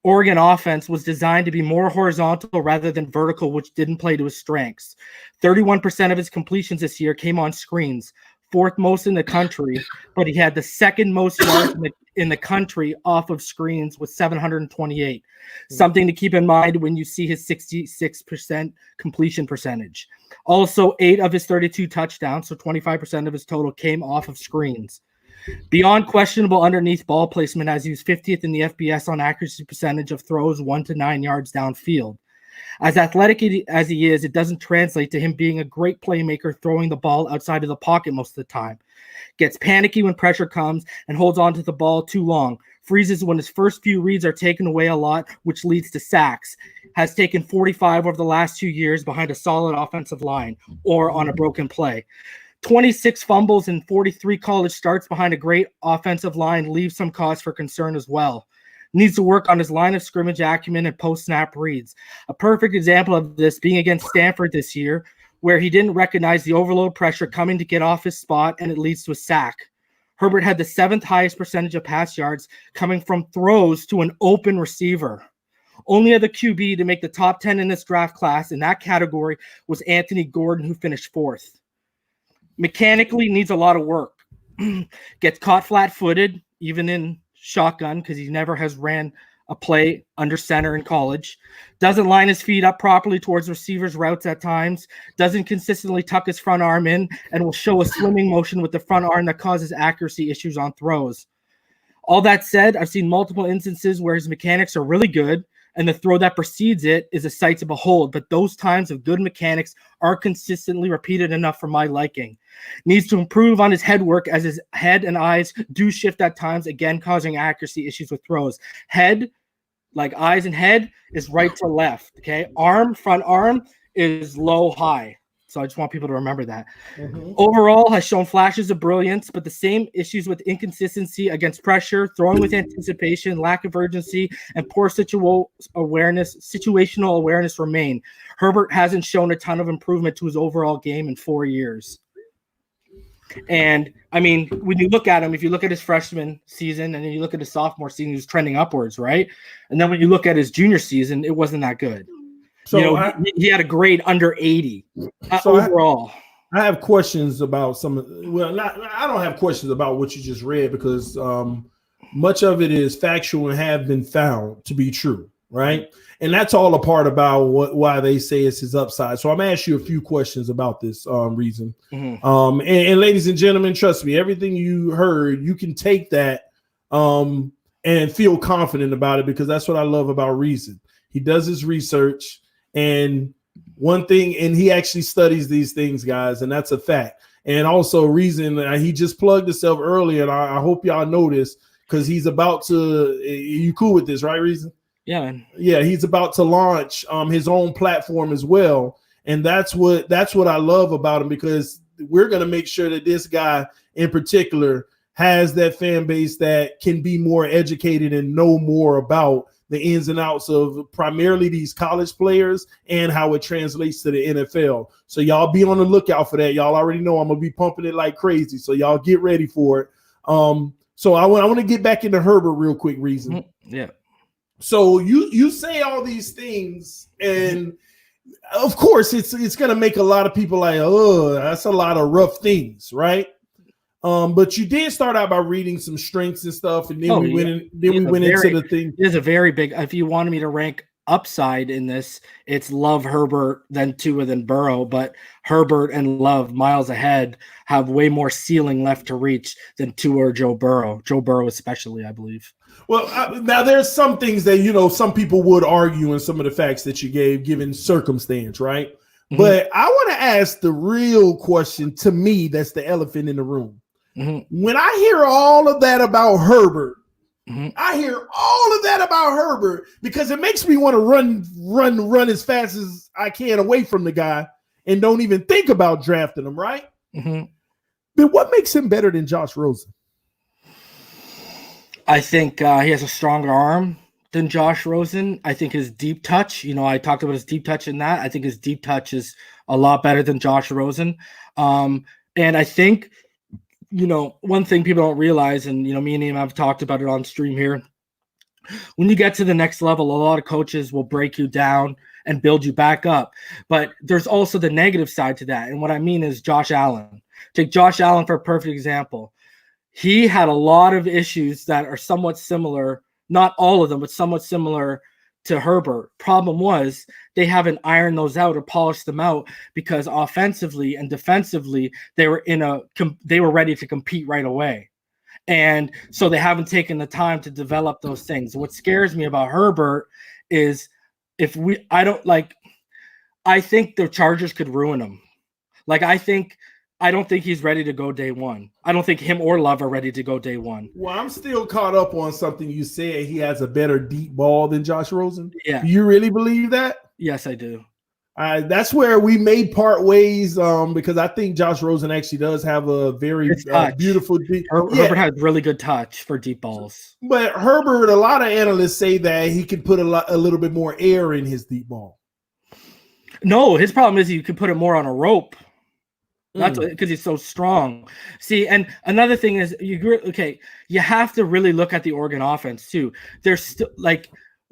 Oregon offense was designed to be more horizontal rather than vertical, which didn't play to his strengths. 31% of his completions this year came on screens, 4th most in the country, but he had the 2nd most yards in the country off of screens with 728. Something to keep in mind when you see his 66% completion percentage. Also, 8 of his 32 touchdowns, so 25% of his total, came off of screens. Beyond questionable underneath ball placement, as he was 50th in the FBS on accuracy percentage of throws 1 to 9 yards downfield. As athletic as he is, it doesn't translate to him being a great playmaker throwing the ball outside of the pocket most of the time. Gets panicky when pressure comes and holds on to the ball too long. Freezes when his first few reads are taken away a lot, which leads to sacks. Has taken 45 over the last 2 years behind a solid offensive line or on a broken play. 26 fumbles and 43 college starts behind a great offensive line leaves some cause for concern as well. Needs to work on his line of scrimmage acumen and post-snap reads. A perfect example of this being against Stanford this year, where he didn't recognize the overload pressure coming to get off his spot, and it leads to a sack. Herbert had the 7th highest percentage of pass yards coming from throws to an open receiver. Only other QB to make the top 10 in this draft class in that category was Anthony Gordon, who finished 4th. Mechanically needs a lot of work. Gets caught flat-footed, even in shotgun, because he never has ran a play under center in college. Doesn't line his feet up properly towards receivers' routes at times. Doesn't consistently tuck his front arm in and will show a swimming motion with the front arm that causes accuracy issues on throws. All that said, I've seen multiple instances where his mechanics are really good, and the throw that precedes it is a sight to behold, but those times of good mechanics aren't consistently repeated enough for my liking. Needs to improve on his head work as his head and eyes do shift at times, again causing accuracy issues with throws. Head, like eyes and head, is right to left, okay? Front arm is low, high. So I just want people to remember that. Overall, has shown flashes of brilliance, but the same issues with inconsistency against pressure, throwing with anticipation, lack of urgency, and poor situational awareness remain. Herbert hasn't shown a ton of improvement to his overall game in 4 years. And, I mean, when you look at him, if you look at his freshman season and then you look at his sophomore season, he was trending upwards, right? And then when you look at his junior season, it wasn't that good. So he had a grade under 80 overall. I have questions about I don't have questions about what you just read because much of it is factual and have been found to be true, right? And that's all a part about why they say it's his upside. So I'm gonna ask you a few questions about this reason. And ladies and gentlemen, trust me, everything you heard, you can take that and feel confident about it because that's what I love about Reason. He does his research. And one thing, and he actually studies these things, guys, and that's a fact. And also, Reason, he just plugged himself earlier, and I hope y'all know this because he's about to. You cool with this, right, Reason? Yeah, man. Yeah, he's about to launch his own platform as well, and that's what I love about him because we're gonna make sure that this guy in particular has that fan base that can be more educated and know more about the ins and outs of primarily these college players and how it translates to the NFL. So y'all be on the lookout for that. Y'all already know I'm going to be pumping it like crazy. So y'all get ready for it. So I want to get back into Herbert real quick, Reason. Yeah. So you say all these things and of course it's going to make a lot of people like, oh, that's a lot of rough things, right? But you did start out by reading some strengths and stuff, and then we went into the thing. There's a very big. If you wanted me to rank upside in this, it's Love, Herbert, then Tua, then Burrow. But Herbert and Love, miles ahead, have way more ceiling left to reach than Tua or Joe Burrow. Joe Burrow, especially, I believe. Well, now there's some things that some people would argue in some of the facts that you gave, given circumstance, right? Mm-hmm. But I want to ask the real question. To me, that's the elephant in the room. Mm-hmm. When I hear all of that about Herbert, I hear all of that about Herbert because it makes me want to run as fast as I can away from the guy and don't even think about drafting him, right? Mm-hmm. But what makes him better than Josh Rosen? I think he has a stronger arm than Josh Rosen. I think his deep touch, I talked about his deep touch in that. I think his deep touch is a lot better than Josh Rosen. And I think, one thing people don't realize, and, me and him have talked about it on stream here. When you get to the next level, a lot of coaches will break you down and build you back up. But there's also the negative side to that. And what I mean is Josh Allen. Take Josh Allen for a perfect example. He had a lot of issues that are somewhat similar, not all of them, but somewhat similar to Herbert. Problem was they haven't ironed those out or polished them out because offensively and defensively they were ready to compete right away. And so they haven't taken the time to develop those things. What scares me about Herbert is I think the Chargers could ruin him. I don't think he's ready to go day one. I don't think him or Love are ready to go day one. Well, I'm still caught up on something you said. He has a better deep ball than Josh Rosen. Yeah. Do you really believe that? Yes, I do. That's where we may part ways because I think Josh Rosen actually does have a very beautiful deep. Herbert has really good touch for deep balls. But Herbert, a lot of analysts say that he could put a little bit more air in his deep ball. No, his problem is you could put it more on a rope. That's because he's so strong. See, and another thing is you have to really look at the Oregon offense too. They're still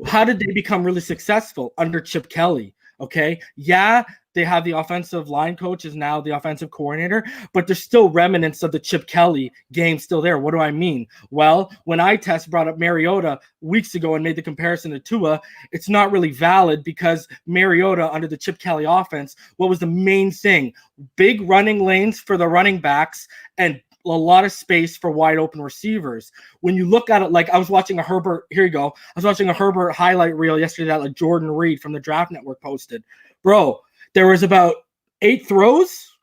how did they become really successful under Chip Kelly? Okay. Yeah, they have the offensive line coach is now the offensive coordinator, but there's still remnants of the Chip Kelly game still there. What do I mean? Well, when brought up Mariota weeks ago and made the comparison to Tua, it's not really valid because Mariota under the Chip Kelly offense, what was the main thing? Big running lanes for the running backs and a lot of space for wide open receivers. When you look at it, I was watching a Herbert, here you go. I was watching a Herbert highlight reel yesterday that Jordan Reed from the Draft Network posted. Bro, there was about 8 throws.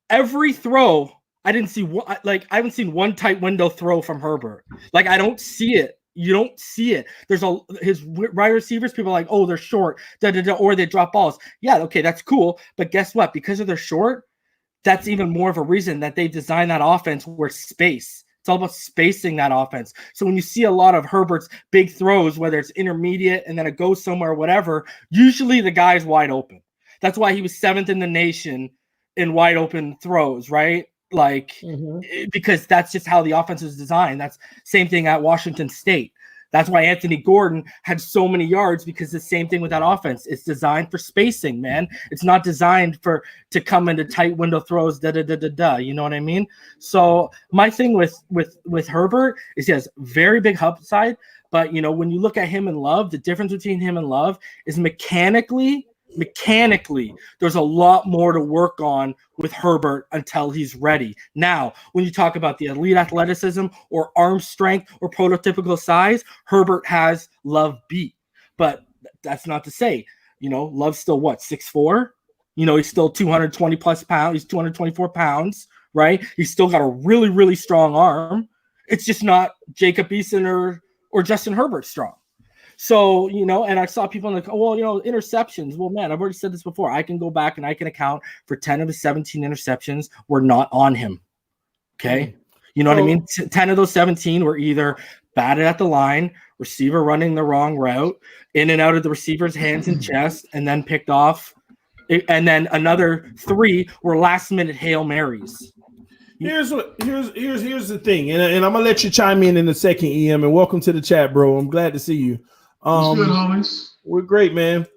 Every throw, I didn't see one, I haven't seen one tight window throw from Herbert. I don't see it. You don't see it. There's his wide receivers, people are like, oh, they're short, or they drop balls. Yeah, okay, that's cool. But guess what? Because of they're short, that's even more of a reason that they designed that offense where space. It's all about spacing that offense. So when you see a lot of Herbert's big throws, whether it's intermediate and then it goes somewhere, whatever, usually the guy's wide open. That's why he was 7th in the nation in wide open throws, right? Because that's just how the offense is designed. That's same thing at Washington State. That's why Anthony Gordon had so many yards because the same thing with that offense. It's designed for spacing, man. It's not designed to come into tight window throws, You know what I mean? So my thing with Herbert is he has very big upside, but when you look at him and Love, the difference between him and Love is mechanically, there's a lot more to work on with Herbert until he's ready. Now, when you talk about the elite athleticism or arm strength or prototypical size, Herbert has Love beat. But that's not to say, Love's still 6'4"? He's still 220 plus pounds. He's 224 pounds, right? He's still got a really, really strong arm. It's just not Jacob Eason or Justin Herbert strong. So, and I saw people interceptions. Well, man, I've already said this before. I can go back and I can account for 10 of his 17 interceptions were not on him. Okay. You know what I mean? 10 of those 17 were either batted at the line, receiver running the wrong route, in and out of the receiver's hands and chest, and then picked off. And then another 3 were last minute Hail Marys. Here's the thing, and I'm gonna let you chime in a second, EM, and welcome to the chat, bro. I'm glad to see you. Good, homies. We're great, man.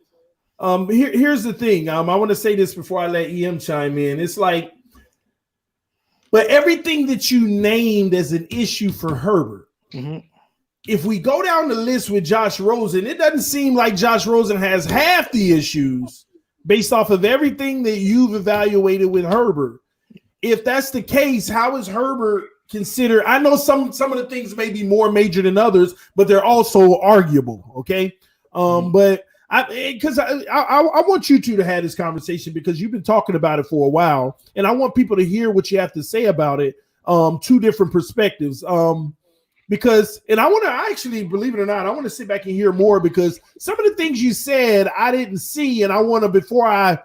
Here's the thing. I want to say this before I let EM chime in. It's But everything that you named as an issue for Herbert, if we go down the list with Josh Rosen, it doesn't seem like Josh Rosen has half the issues based off of everything that you've evaluated with Herbert. If that's the case, how is Herbert considered? I know some of the things may be more major than others, but they're also arguable. Okay. But I want you two to have this conversation because you've been talking about it for a while, and I want people to hear what you have to say about it. Two different perspectives. Because, and I actually, believe it or not, I want to sit back and hear more because some of the things you said I didn't see, and I want to, before I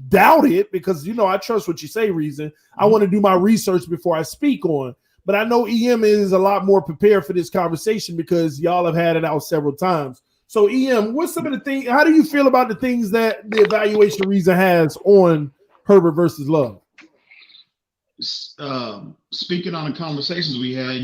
doubt it, because I trust what you say, Reason. I want to do my research before I speak on. But I know EM is a lot more prepared for this conversation because y'all have had it out several times. So EM, what's some of the things? How do you feel about the things that the evaluation Reason has on Herbert versus Love? Speaking on the conversations we had,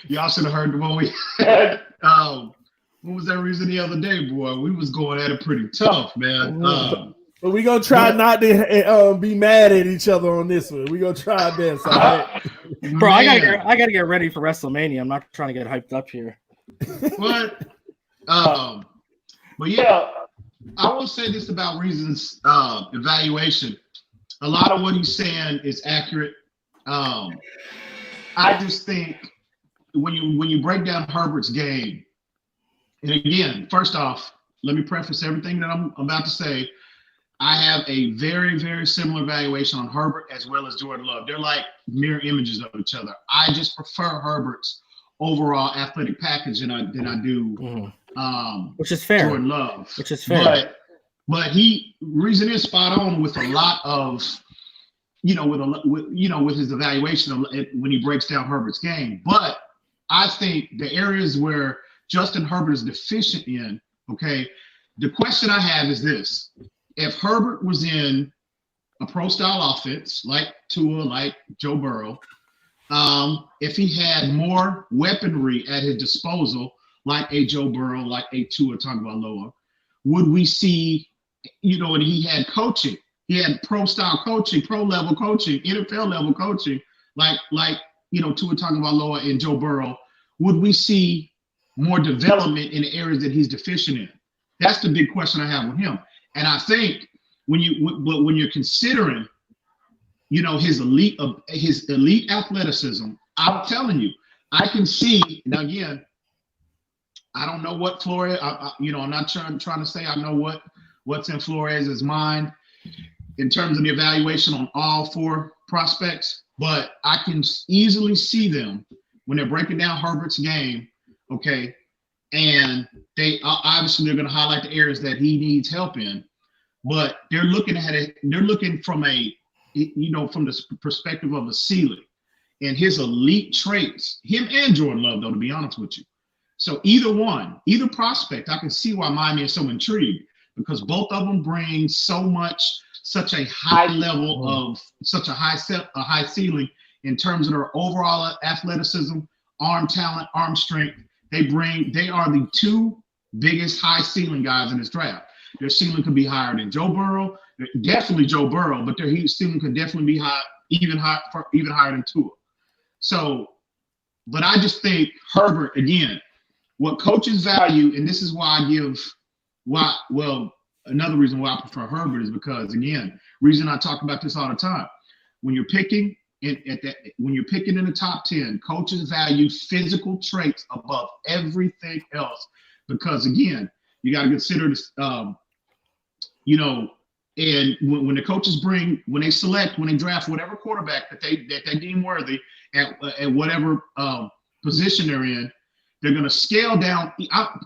y'all should have heard the one we had. What was that Reason the other day, boy? We was going at it pretty tough, man. But we're gonna try not to be mad at each other on this one. We're gonna try our best. All right? Bro, I gotta get ready for WrestleMania. I'm not trying to get hyped up here. But yeah, I will say this about Reason's evaluation. A lot of what he's saying is accurate. I just think when you break down Herbert's game, and again, first off, let me preface everything that I'm about to say. I have a very, very similar evaluation on Herbert as well as Jordan Love. They're like mirror images of each other. I just prefer Herbert's overall athletic package than I do which is fair. Jordan Love. Which is fair. But Reason is spot on with a lot of, with his evaluation of when he breaks down Herbert's game. But I think the areas where Justin Herbert is deficient in, okay, the question I have is this. If Herbert was in a pro-style offense, like Tua, like Joe Burrow, if he had more weaponry at his disposal, like a Joe Burrow, like a Tua Tagovailoa, would we see, and he had coaching. He had pro-style coaching, pro-level coaching, NFL-level coaching, like Tua Tagovailoa and Joe Burrow. Would we see more development in the areas that he's deficient in? That's the big question I have with him. And I think when you're considering, his elite athleticism, I'm telling you, I can see. Now again, I don't know what Flores. I'm not trying to say I know what's in Flores' mind in terms of the evaluation on all four prospects, but I can easily see them when they're breaking down Herbert's game. Okay. And they obviously they're going to highlight the areas that he needs help in, but they're looking at it. They're looking from from the perspective of a ceiling and his elite traits, him and Jordan Love, though, to be honest with you. So either prospect, I can see why Miami is so intrigued because both of them bring such a high level of such a high ceiling in terms of their overall athleticism, arm talent, arm strength. They are the two biggest high ceiling guys in this draft. Their ceiling could be higher than Joe Burrow, definitely Joe Burrow, but their ceiling could definitely be even higher than Tua. So, but I just think Herbert, again, what coaches value, and this is why another reason why I prefer Herbert is because, again, reason I talk about this all the time, when you're picking in the top 10, coaches value physical traits above everything else because, again, you got to consider this, and when the coaches when they draft whatever quarterback that they deem worthy at whatever position they're in, they're going to scale down.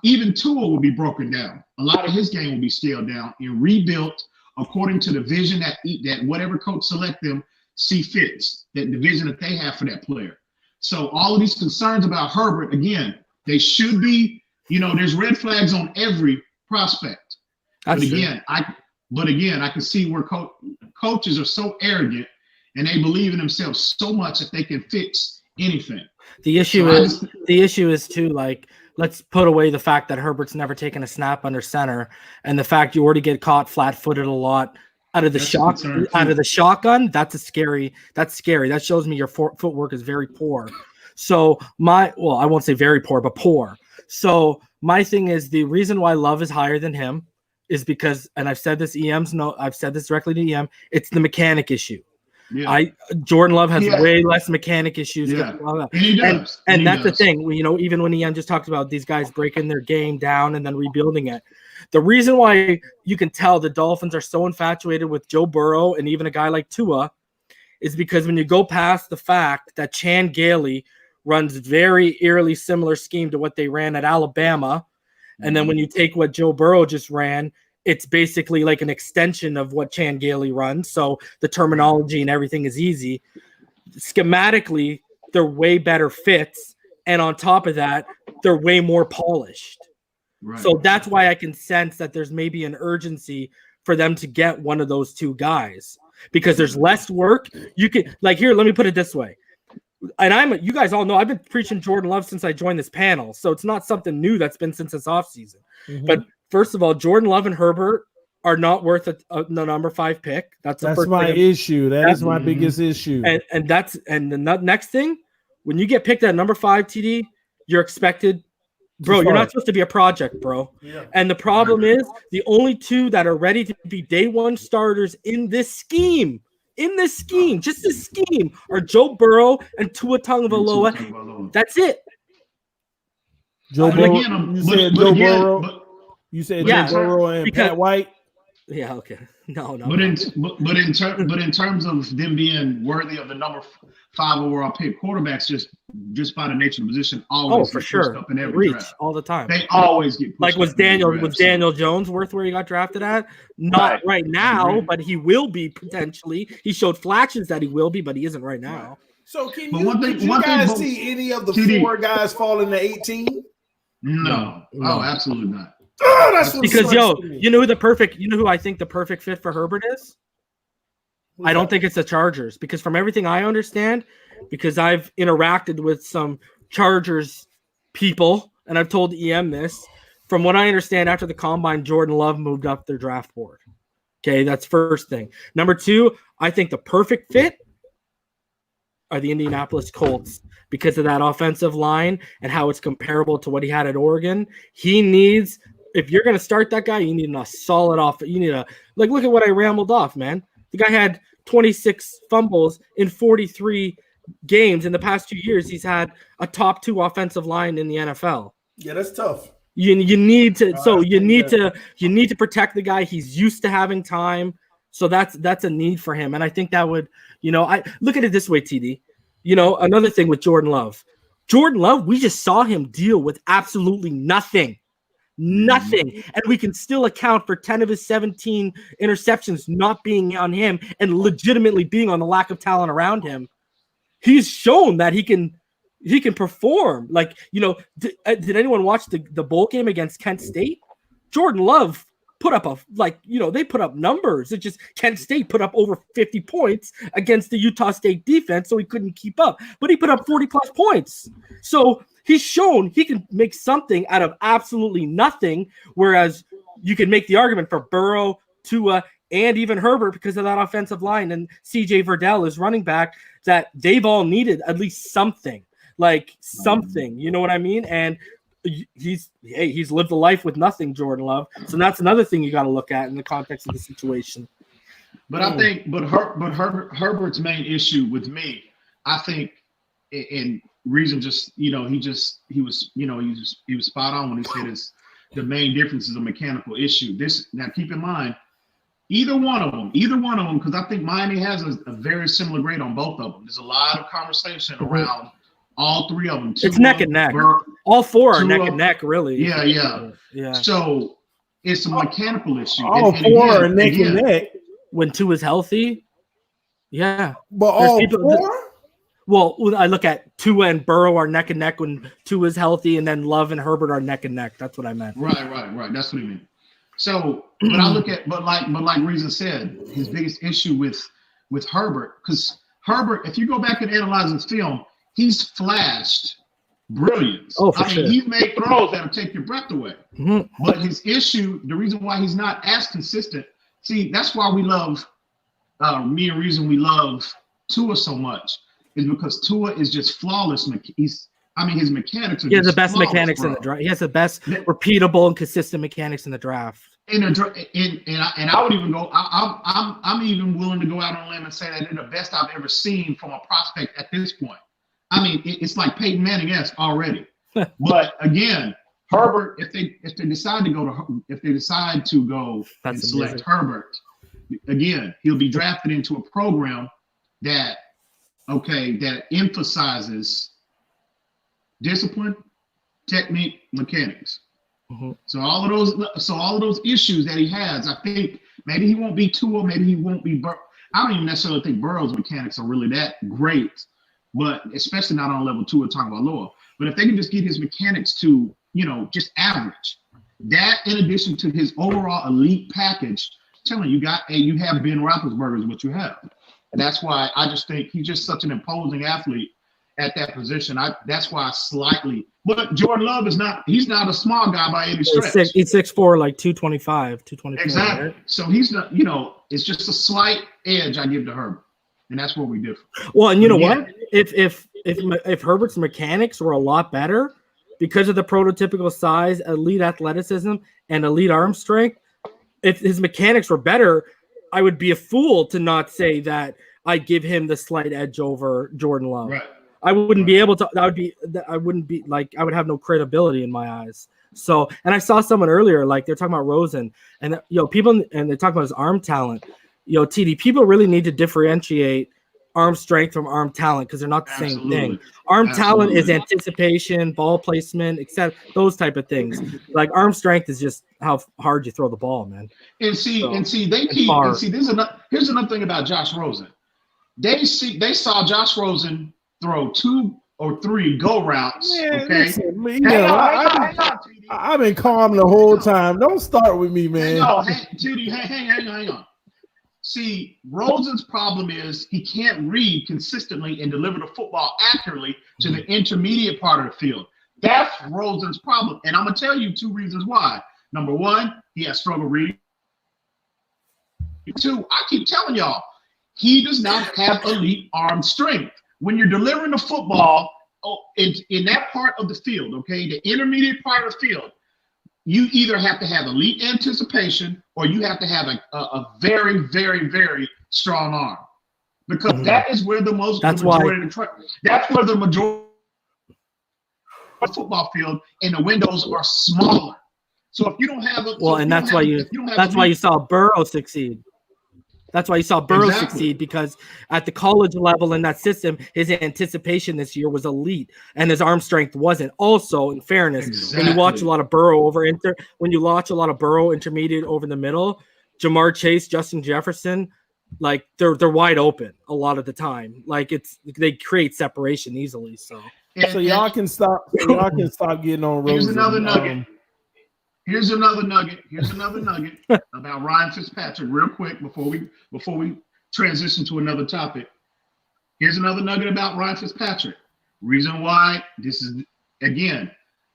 Even Tua will be broken down. A lot of his game will be scaled down and rebuilt according to the vision that whatever coach select them see fits, that the vision that they have for that player. So all of these concerns about Herbert, again, they should be, there's red flags on every prospect. But again, I can see where coaches are so arrogant and they believe in themselves so much that they can fix anything. The issue is too, like, let's put away the fact that Herbert's never taken a snap under center and the fact you already get caught flat-footed a lot Out of the That's a concern, out too. of the shotgun, that's scary. That shows me your footwork is very poor. So I won't say very poor, but poor. So my thing is the reason why Love is higher than him is because, and I've said this, I've said this directly to EM, it's the mechanic issue. Yeah. Jordan Love has way less mechanic issues. Yeah. And he does. And that's the thing. Even when EM just talked about these guys breaking their game down and then rebuilding it. The reason why you can tell the Dolphins are so infatuated with Joe Burrow and even a guy like Tua is because when you go past the fact that Chan Gailey runs very eerily similar scheme to what they ran at Alabama, and then when you take what Joe Burrow just ran, it's basically like an extension of what Chan Gailey runs. So the terminology and everything is easy. Schematically, they're way better fits. And on top of that, they're way more polished. Right. So that's why I can sense that there's maybe an urgency for them to get one of those two guys because there's less work. You can here, let me put it this way. And you guys all know I've been preaching Jordan Love since I joined this panel. So it's not something new that's been since this offseason. Mm-hmm. But first of all, Jordan Love and Herbert are not worth the number 5 pick. That's my issue. That's my biggest issue. And the next thing, when you get picked at number 5, TD, you're expected. Bro, you're not supposed to be a project, bro. Yeah. And the problem is the only two that are ready to be day one starters in this scheme, just this scheme, are Joe Burrow and Tua Tagovailoa. That's it. Joe Burrow. You said Joe Burrow and Pat White. Yeah. Okay. No. But in terms of them being worthy of the number 5 overall pick, quarterbacks just by the nature of the position always for sure up in every draft. all the time. They always get pushed was Daniel Jones worth where he got drafted at? Not right now, but he will be potentially. He showed flashes that he will be, but he isn't right now. So can you guys see any of the TD, 4 guys fall into 18? No. Oh, absolutely not. Oh, that's because you know who I think the perfect fit for Herbert is? I don't think it's the Chargers because from everything I understand, because I've interacted with some Chargers people and I've told EM this, from what I understand after the combine, Jordan Love moved up their draft board. Okay, that's first thing. Number 2, I think the perfect fit are the Indianapolis Colts because of that offensive line and how it's comparable to what he had at Oregon. He needs, if you're going to start that guy, you need a solid off. You need look at what I rambled off, man. The guy had 26 fumbles in 43 games in the past 2 years. He's had a top 2 offensive line in the NFL. Yeah, that's tough. You need to protect the guy. He's used to having time. So that's a need for him. And I think that would, I look at it this way, TD. Another thing with Jordan Love. We just saw him deal with absolutely nothing. And we can still account for 10 of his 17 interceptions not being on him and legitimately being on the lack of talent around him. He's shown that he can perform. Did anyone watch the bowl game against Kent State? Jordan Love put up they put up numbers. It just Kent State put up over 50 points against the Utah State defense, so he couldn't keep up. But he put up 40 plus points. So he's shown he can make something out of absolutely nothing, whereas you can make the argument for Burrow, Tua, and even Herbert because of that offensive line and CJ Verdell is running back that they've all needed at least something. You know what I mean? And he's lived a life with nothing, Jordan Love. So that's another thing you got to look at in the context of the situation. But I think, Herbert's main issue with me, I think, and reason just he was spot on when he said the main difference is a mechanical issue. Now keep in mind, either one of them, because I think Miami has a very similar grade on both of them. There's a lot of conversation around all 3 of them. It's neck and neck. All 4 are neck and neck, really. Yeah. So it's a mechanical issue. All 4 are neck and neck when 2 is healthy. Yeah, but all 4. Well, I look at Tua and Burrow are neck and neck when 2 is healthy, and then Love and Herbert are neck and neck. That's what I meant. Right. That's what I mean. So, but I look at, but like Reason said, his biggest issue with Herbert, because Herbert, if you go back and analyze his film, he's flashed brilliance. Sure. He's made throws that'll take your breath away. Mm-hmm. But his issue, the reason why he's not as consistent See, that's why we love reason we love Tua so much is because Tua is just flawless. His mechanics are He has the just best flawless, mechanics in the draft. He has the best repeatable and consistent mechanics in the draft. And I would even go. I'm even willing to go out on a limb and say that they're the best I've ever seen from a prospect at this point. I mean, it's like Peyton Manning-esque already. But again, Herbert, if they decide to go and select Herbert, again, he'll be drafted into a program that emphasizes discipline, technique, mechanics. Mm-hmm. So all of those issues that he has, I think maybe he won't be Tua, maybe he won't be I don't even necessarily think Burrow's mechanics are really that great, but especially not on level 2 or Tagovailoa. But if they can just get his mechanics to, just average, that in addition to his overall elite package, I'm telling you, you have Ben Roethlisberger is what you have. And that's why I just think he's just such an imposing athlete at that position. That's why but Jordan Love he's not a small guy by any stretch. He's 6'4", like 225, 224. Exactly. Right? So he's not, it's just a slight edge I give to Herbert. And that's where we differ. Well, and you know what? If Herbert's mechanics were a lot better because of the prototypical size, elite athleticism, and elite arm strength, if his mechanics were better, I would be a fool to not say that I give him the slight edge over Jordan Love. Right. I wouldn't be able to. I would have no credibility in my eyes. So, and I saw someone earlier, like they're talking about Rosen, and people, and they're talking about his arm talent. TD, people really need to differentiate arm strength from arm talent because they're not the same thing. Arm talent is anticipation, ball placement, etc. Those type of things. Like arm strength is just how hard you throw the ball, man. Here's another thing about Josh Rosen. They saw Josh Rosen throw 2 or 3 go routes. Man, okay, listen, I've been calm the whole time. Don't start with me, man. Hang on. See, Rosen's problem is he can't read consistently and deliver the football accurately to the intermediate part of the field. That's Rosen's problem. And I'm going to tell you 2 reasons why. Number 1, he has struggle reading. 2, I keep telling y'all, he does not have elite arm strength. When you're delivering the football in that part of the field, okay, the intermediate part of the field, you either have to have elite anticipation or you have to have a very, very, very strong arm, because that is where the majority of the football field and the windows are smaller. So if you don't have that's why you saw Burrow succeed. That's why you saw Burrow succeed, because at the college level in that system, his anticipation this year was elite and his arm strength wasn't. Also, in fairness, when you watch a lot of Burrow intermediate over the middle, Jamar Chase, Justin Jefferson, like they're wide open a lot of the time. Like they create separation easily. So y'all can stop. Y'all can stop getting on Rosen. Here's another nugget. Here's another nugget about Ryan Fitzpatrick, real quick, before we transition to another topic. Here's another nugget about Ryan Fitzpatrick. Reason why this is, again,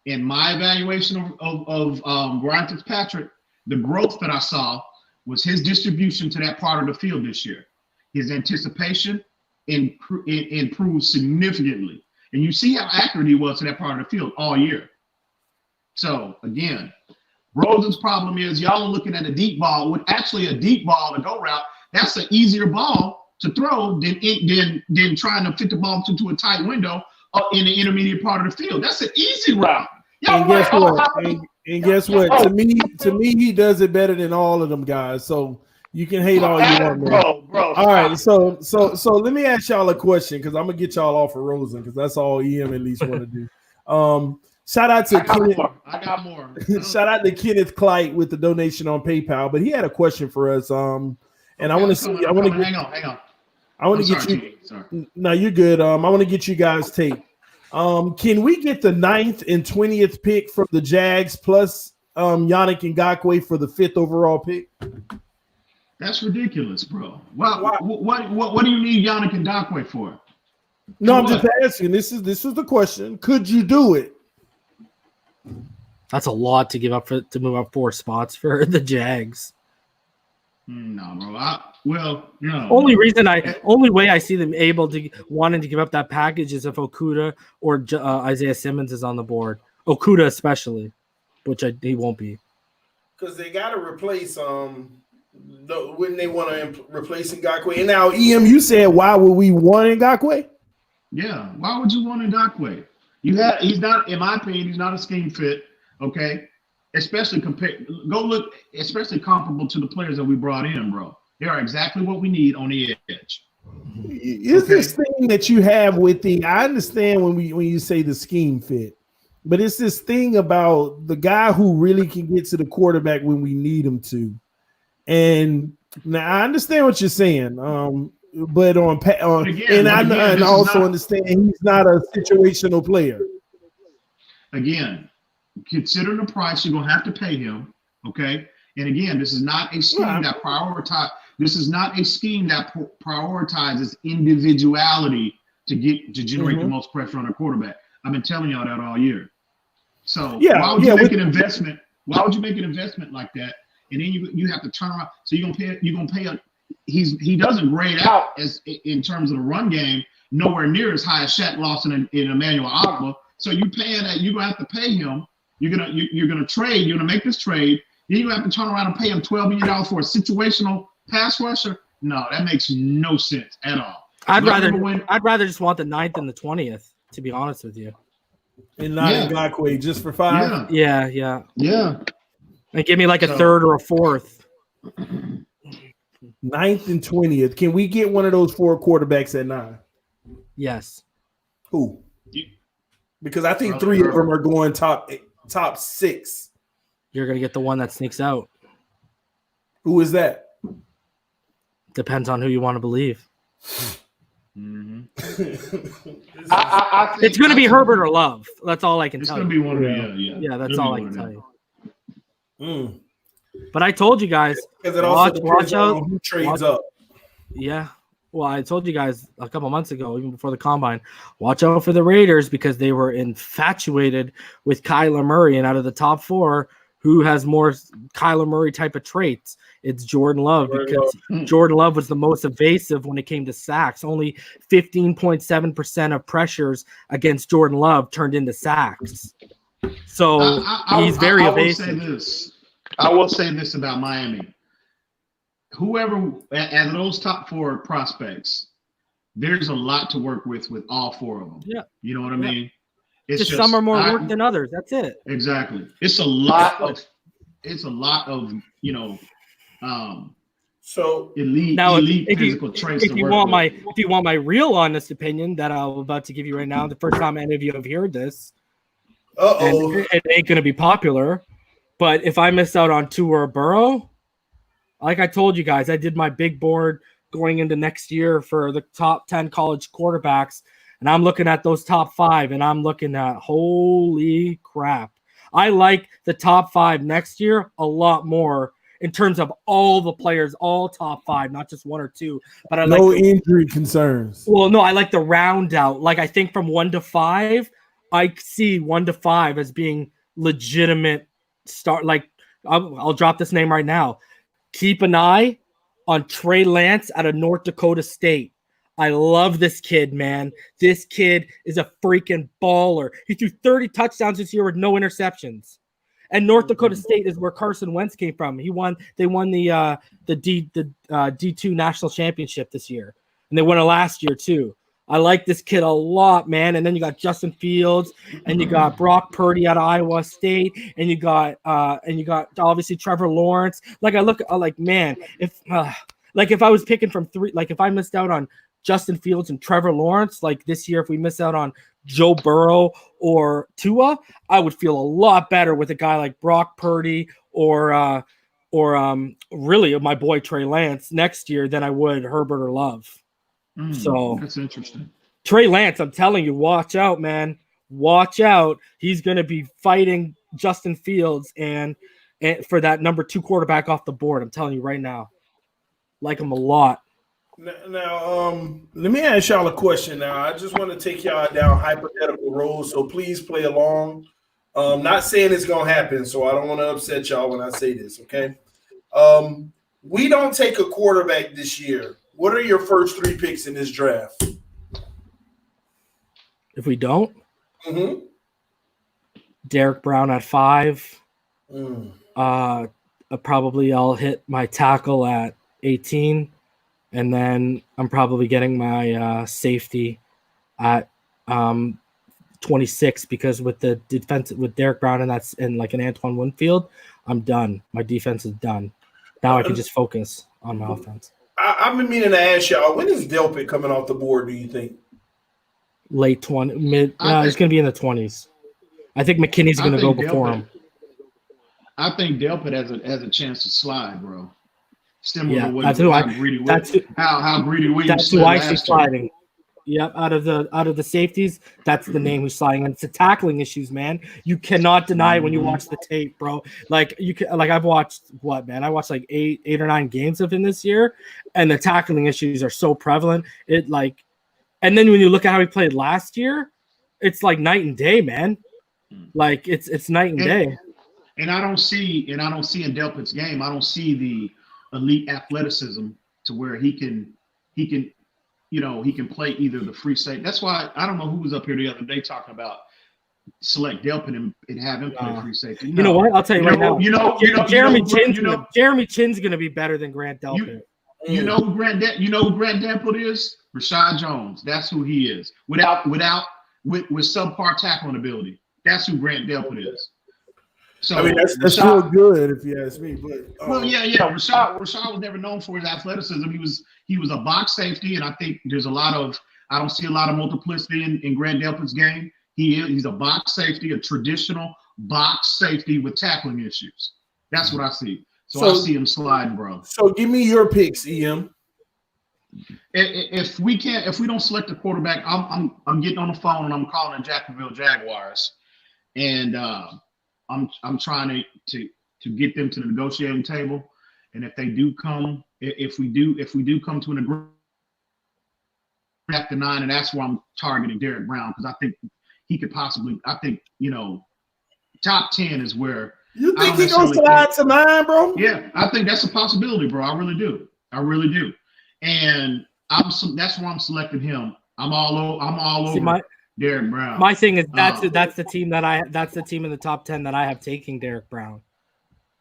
in my evaluation of Ryan Fitzpatrick, the growth that I saw was his distribution to that part of the field this year. His anticipation improved significantly. And you see how accurate he was to that part of the field all year. So, again, Rosen's problem is y'all are looking at a deep ball. With actually a deep ball to go route, that's an easier ball to throw than trying to fit the ball into a tight window in the intermediate part of the field. That's an easy route. And guess what? To me, he does it better than all of them guys. So you can hate all you want, man. Bro. All right, so let me ask y'all a question, because I'm gonna get y'all off of Rosen, because that's all EM at least want to do. Shout out to I got more. Shout out to Kenneth Clyte with the donation on PayPal, but he had a question for us. And I want to see. Hang on. I want to get you. Sorry. No, you're good. I want to get you guys' take. Can we get the 9th and 20th pick from the Jags plus Yannick Ngakoue for the 5th overall pick? That's ridiculous, bro. What do you need Yannick Ngakoue for? No, I'm just asking. This is the question. Could you do it? That's a lot to give up to move up 4 spots for the Jags. No, bro. No. Only way I see them able to wanting to give up that package is if Okuda or Isaiah Simmons is on the board. Okuda especially, which he won't be. Because they got to replace when they want to replace Ngakoue. And now, EM, you said why would we want Ngakoue? Yeah, why would you want Ngakoue? He's not, in my opinion, he's not a scheme fit. Okay, especially especially comparable to the players that we brought in, bro. They are exactly what we need on the edge. It's this thing that you have with I understand when you say the scheme fit, but it's this thing about the guy who really can get to the quarterback when we need him to. And now I understand what you're saying, but I also understand he's not a situational player. Again, consider the price you're gonna have to pay him. Okay, and again, this is not a scheme that prioritizes. This is not a scheme that prioritizes individuality to generate the most pressure on a quarterback. I've been telling y'all that all year. So why would you make an investment? Why would you make an investment like that? And then you have to turn around. So you're gonna pay. He doesn't grade out as in terms of the run game nowhere near as high as Shaq Lawson and Emmanuel Ogbah. So you're paying that. You're gonna have to pay him. You're gonna trade. You're gonna make this trade. Then you have to turn around and pay him $12 million for a situational pass rusher. No, that makes no sense at all. I'd rather just want the 9th and the 20th, to be honest with you. And not Ngakoue just for 5. Yeah. And give me like a 3rd or a 4th. 9th and 20th. Can we get one of those 4 quarterbacks at 9? Yes. Who? Because I think 3 of them are going top 6. You're gonna get the one that sneaks out. Who is that? Depends on who you want to believe. Mm-hmm. It's going to be Herbert or Love. That's all I can tell you. It's going to be one of them. Yeah, that's all I can tell you. But I told you guys. Because it also watch out who trades up. Yeah. Well, I told you guys a couple months ago, even before the combine, watch out for the Raiders because they were infatuated with Kyler Murray. And out of the top 4, who has more Kyler Murray type of traits? It's Jordan Love because Jordan Love was the most evasive when it came to sacks. Only 15.7% of pressures against Jordan Love turned into sacks. So he's very evasive. I will say this about Miami. Whoever at those top 4 prospects, there's a lot to work with all 4 of them. Yeah. You know what I mean? It's just some are more work than others. That's it. Exactly. It's a lot of so elite physical traits. If you want my real honest opinion that I'm about to give you right now, the first time any of you have heard this, it ain't gonna be popular. But if I miss out on Tua or Burrow, like I told you guys, I did my big board going into next year for the top 10 college quarterbacks. And I'm looking at those top 5, and I'm looking at, holy crap. I like the top 5 next year a lot more in terms of all the players, all top 5, not just 1 or 2. But I no injury concerns. Well, no, I like the round out. Like I think from 1 to 5, I see 1 to 5 as being legitimate start. Like I'll drop this name right now. Keep an eye on Trey Lance out of North Dakota State. I love this kid, man. This kid is a freaking baller. He threw 30 touchdowns this year with no interceptions. And North Dakota State is where Carson Wentz came from. They won the D2 national championship this year. And they won it last year too. I like this kid a lot, man. And then you got Justin Fields, and you got Brock Purdy out of Iowa State, and you got obviously Trevor Lawrence. Like I like, man, if I was picking from 3, like if I missed out on Justin Fields and Trevor Lawrence, like this year, if we miss out on Joe Burrow or Tua, I would feel a lot better with a guy like Brock Purdy or really my boy Trey Lance next year than I would Herbert or Love. So that's interesting. Trey Lance, I'm telling you, watch out, man. Watch out. He's going to be fighting Justin Fields and for that number 2 quarterback off the board. I'm telling you right now. Like him a lot. Now, let me ask y'all a question. Now, I just want to take y'all down hypothetical roads, so please play along. Not saying it's gonna happen, so I don't want to upset y'all when I say this. Okay. we don't take a quarterback this year, what are your first 3 picks in this draft? If we don't, Mm-hmm. Derek Brown at 5. Mm. Probably I'll hit my tackle at 18, and then I'm probably getting my safety at 26, because with the defense with Derek Brown and like an Antoine Winfield, I'm done. My defense is done. Now I can just focus on my offense. I've been meaning to ask y'all, when is Delpit coming off the board, do you think? Late 20, mid. It's going to be in the 20s. I think McKinney's going to go before him. I think Delpit has a chance to slide, bro. Similar to that's how Greedy Williams. That's who I see sliding. Yep, out of the safeties, that's the name who's sliding. And it's the tackling issues, man. You cannot deny it when you watch the tape, bro. I've watched I watched like eight or 9 games of him this year, and the tackling issues are so prevalent. And then when you look at how he played last year, it's like night and day, man. Like it's night and day. And I don't see in Delpit's game, I don't see the elite athleticism to where he can play either the free safety. That's why I don't know who was up here the other day talking about select Delpit and have him play free safety. You know what? I'll tell you right now. Jeremy Chinn's going to be better than Grant Delpit. You know who Grant Delpit is? Rashad Jones. That's who he is. With subpar tackling ability. That's who Grant Delpit is. So I mean, that's still good if you ask me. But Rashad was never known for his athleticism. He was a box safety, and I think I don't see a lot of multiplicity in Grant Delpit's game. He's a box safety, a traditional box safety with tackling issues. That's what I see. So I see him sliding, bro. So give me your picks, EM. If we don't select a quarterback, I'm getting on the phone and I'm calling the Jacksonville Jaguars, and I'm trying to get them to the negotiating table. And if they do come, if we do come to an agreement after 9, and that's where I'm targeting Derek Brown, because I think he could possibly. I think top 10 is where. You think he's gonna slide to 9, bro? Yeah, I think that's a possibility, bro. I really do. And that's why I'm selecting him. I'm all over Derek Brown. My thing is that's the team that's the team in the top 10 that I have taking Derek Brown.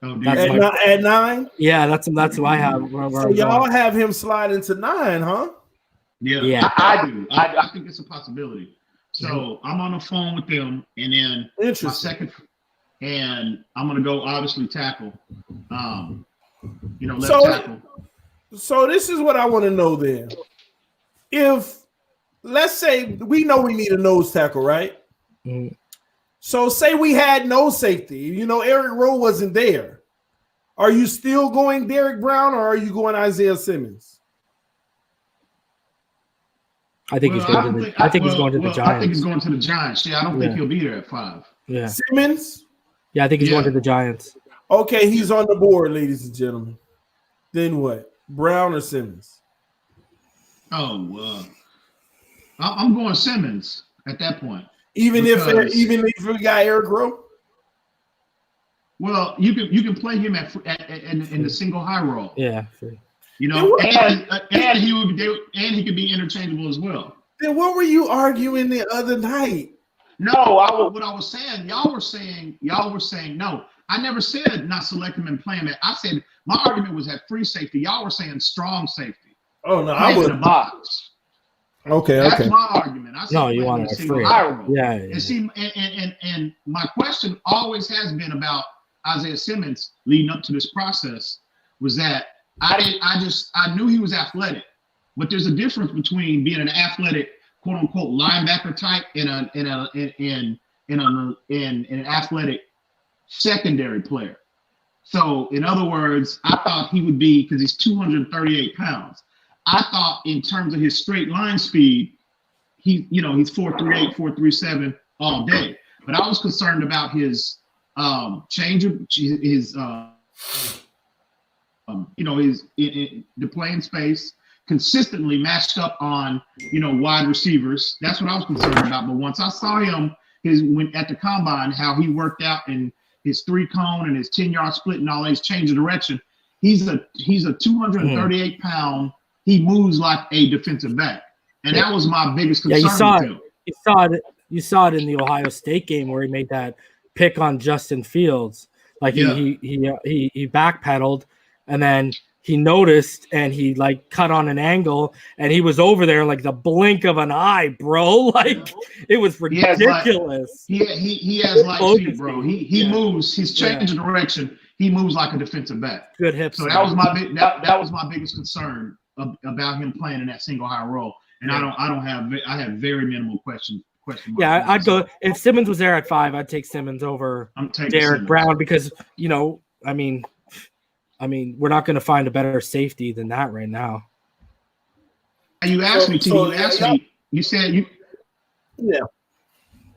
At 9? Yeah, that's who I have. So y'all have him sliding to 9, huh? Yeah. I do. I think it's a possibility. So I'm on the phone with them, and then my second, and I'm gonna go obviously tackle. Tackle. So this is what I want to know then. If let's say we know we need a nose tackle, right? Mm-hmm. So say we had no safety. Eric Rowe wasn't there. Are you still going Derek Brown, or are you going Isaiah Simmons? I think he's going to the Giants. I think he's going to the Giants. Yeah, I don't think he'll be there at 5. Yeah. Simmons? Yeah, I think he's going to the Giants. Okay, he's on the board, ladies and gentlemen. Then what? Brown or Simmons? I'm going Simmons at that point. Even if we got Eric Rowe? Well, you can play him in the single high roll. Yeah. And he could be interchangeable as well. Then what were you arguing the other night? No, what I was saying, y'all were saying no. I never said not select him and play him. I said my argument was at free safety. Y'all were saying strong safety. Oh no, I was in the box. Okay. That's my argument. I said you want to free. Yeah. And see, and my question always has been about Isaiah Simmons leading up to this process was that I knew he was athletic, but there's a difference between being an athletic, quote unquote, linebacker type and an athletic secondary player. So in other words, I thought he would be, because he's 238 pounds. I thought in terms of his straight line speed, he's 4.38, 4.37 all day. But I was concerned about his the playing space consistently matched up on wide receivers. That's what I was concerned about. But once I saw him at the combine, how he worked out in his 3-cone and his 10-yard split and all his change of direction, He's a 238 pound. He moves like a defensive back, and that was my biggest concern. Yeah, with him. You saw it in the Ohio State game where he made that pick on Justin Fields. Like he backpedaled, and then he noticed and he like cut on an angle, and he was over there like the blink of an eye, bro. Like it was ridiculous. He has light feet, bro. He moves. He's changing direction. He moves like a defensive back. Good hips. So that was my biggest concern about him playing in that single high role. And I have very minimal question. Yeah, I'd go if Simmons was there at 5. I'd take Simmons over Derek Brown because I mean, we're not going to find a better safety than that right now. You asked me. You said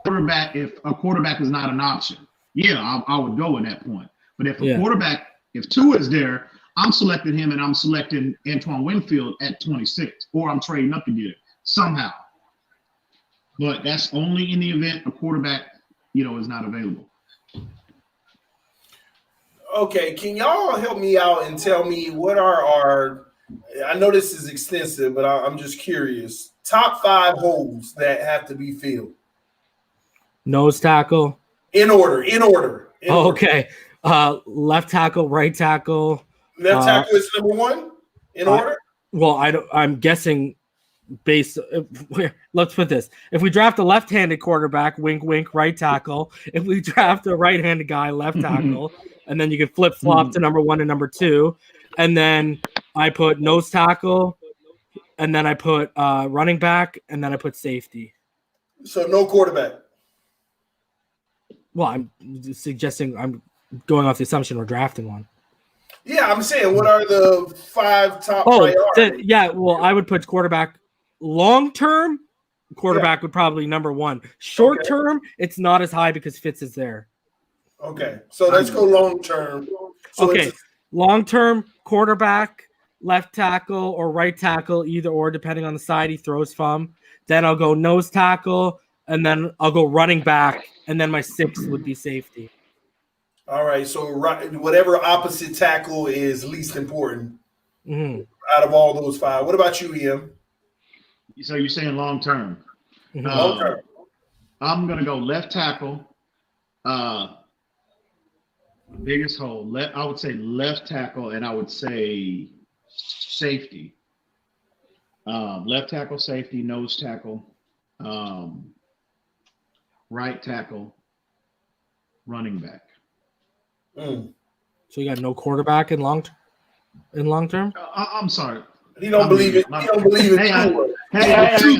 quarterback. If a quarterback is not an option, I would go at that point. But if a quarterback, if Tua is there, I'm selecting him and I'm selecting Antoine Winfield at 26, or I'm trading up to get it somehow. But that's only in the event a quarterback, is not available. Okay, can y'all help me out and tell me what are our – I know this is extensive, but I'm just curious. Top 5 holes that have to be filled. Nose tackle. In order. Okay. Left tackle, right tackle. Left tackle is number 1 in order? Well, I'm guessing let's put this. If we draft a left-handed quarterback, wink, wink, right tackle. If we draft a right-handed guy, left tackle. And then you can flip-flop to number 1 and number 2. And then I put nose tackle. And then I put running back. And then I put safety. So no quarterback. Well, I'm going off the assumption we're drafting one. Yeah, I'm saying, what are the 5 top priorities? I would put quarterback. Long-term, quarterback would probably number 1. Short-term, it's not as high because Fitz is there. Okay, so let's go long-term. Long-term, quarterback, left tackle, or right tackle, either or, depending on the side he throws from. Then I'll go nose tackle, and then I'll go running back, and then my 6 would be safety. All right, so whatever opposite tackle is least important out of all those 5. What about you, Em? So you're saying long term? Long term. I'm gonna go left tackle. Biggest hole. I would say left tackle, and I would say safety. Left tackle, safety, nose tackle, right tackle, running back. So you got no quarterback in long term? I'm sorry. He don't believe it. He don't believe it. Hey,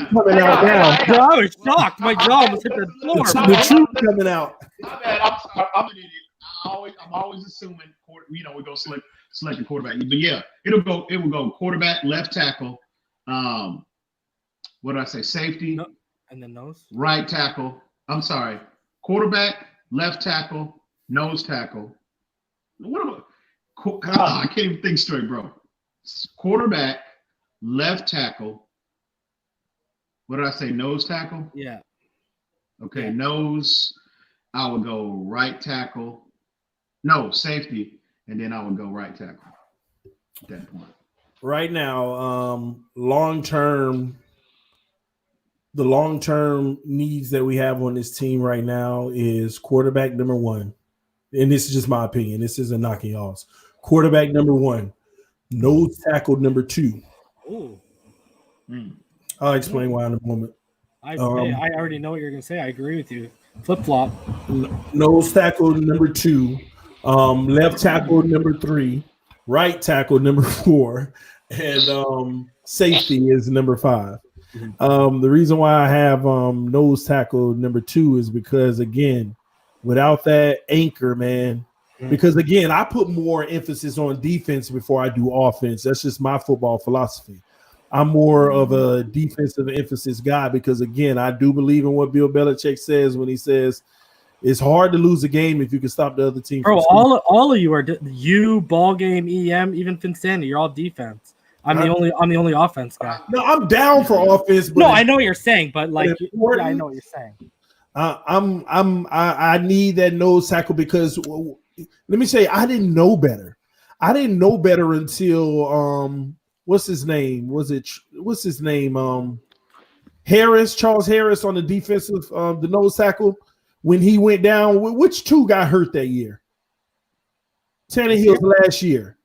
coming out now. Bro, I was shocked. My jaw almost hit the floor. The truth coming out. My bad. I'm sorry. I'm an idiot. I'm always assuming we're gonna select a quarterback. But yeah, it will go quarterback, left tackle. What did I say? Safety. No, and then nose. Right tackle. I'm sorry. Quarterback, left tackle, nose tackle. What about? I can't even think straight, bro. Quarterback, left tackle. What did I say? Nose tackle? Yeah. Okay, yeah. Nose. I would go right tackle. No, safety. And then I would go right tackle at that point. Right now, the long-term needs that we have on this team right now is quarterback number 1. And this is just my opinion. This isn't knocking y'all's. Quarterback number 1. Nose tackle number 2. Ooh. I'll explain why in a moment. I already know what you're going to say. I agree with you. Flip-flop. Nose tackle number 2. Left tackle number 3. Right tackle number 4. And safety is number 5. The reason why I have nose tackle number 2 is because, again, without that anchor, man, because, again, I put more emphasis on defense before I do offense. That's just my football philosophy. I'm more of a defensive emphasis guy because, again, I do believe in what Bill Belichick says when he says it's hard to lose a game if you can stop the other team. Bro, all of you are ball game, EM, even Finstandy. You're all defense. I'm the only offense guy. No, I'm down for offense. But no, I know what you're saying, but I know what you're saying. I need that nose tackle because let me say I didn't know better. I didn't know better until what's his name? What's his name? Charles Harris on the defensive, the nose tackle, when he went down. Which two got hurt that year? Tannehill's last year.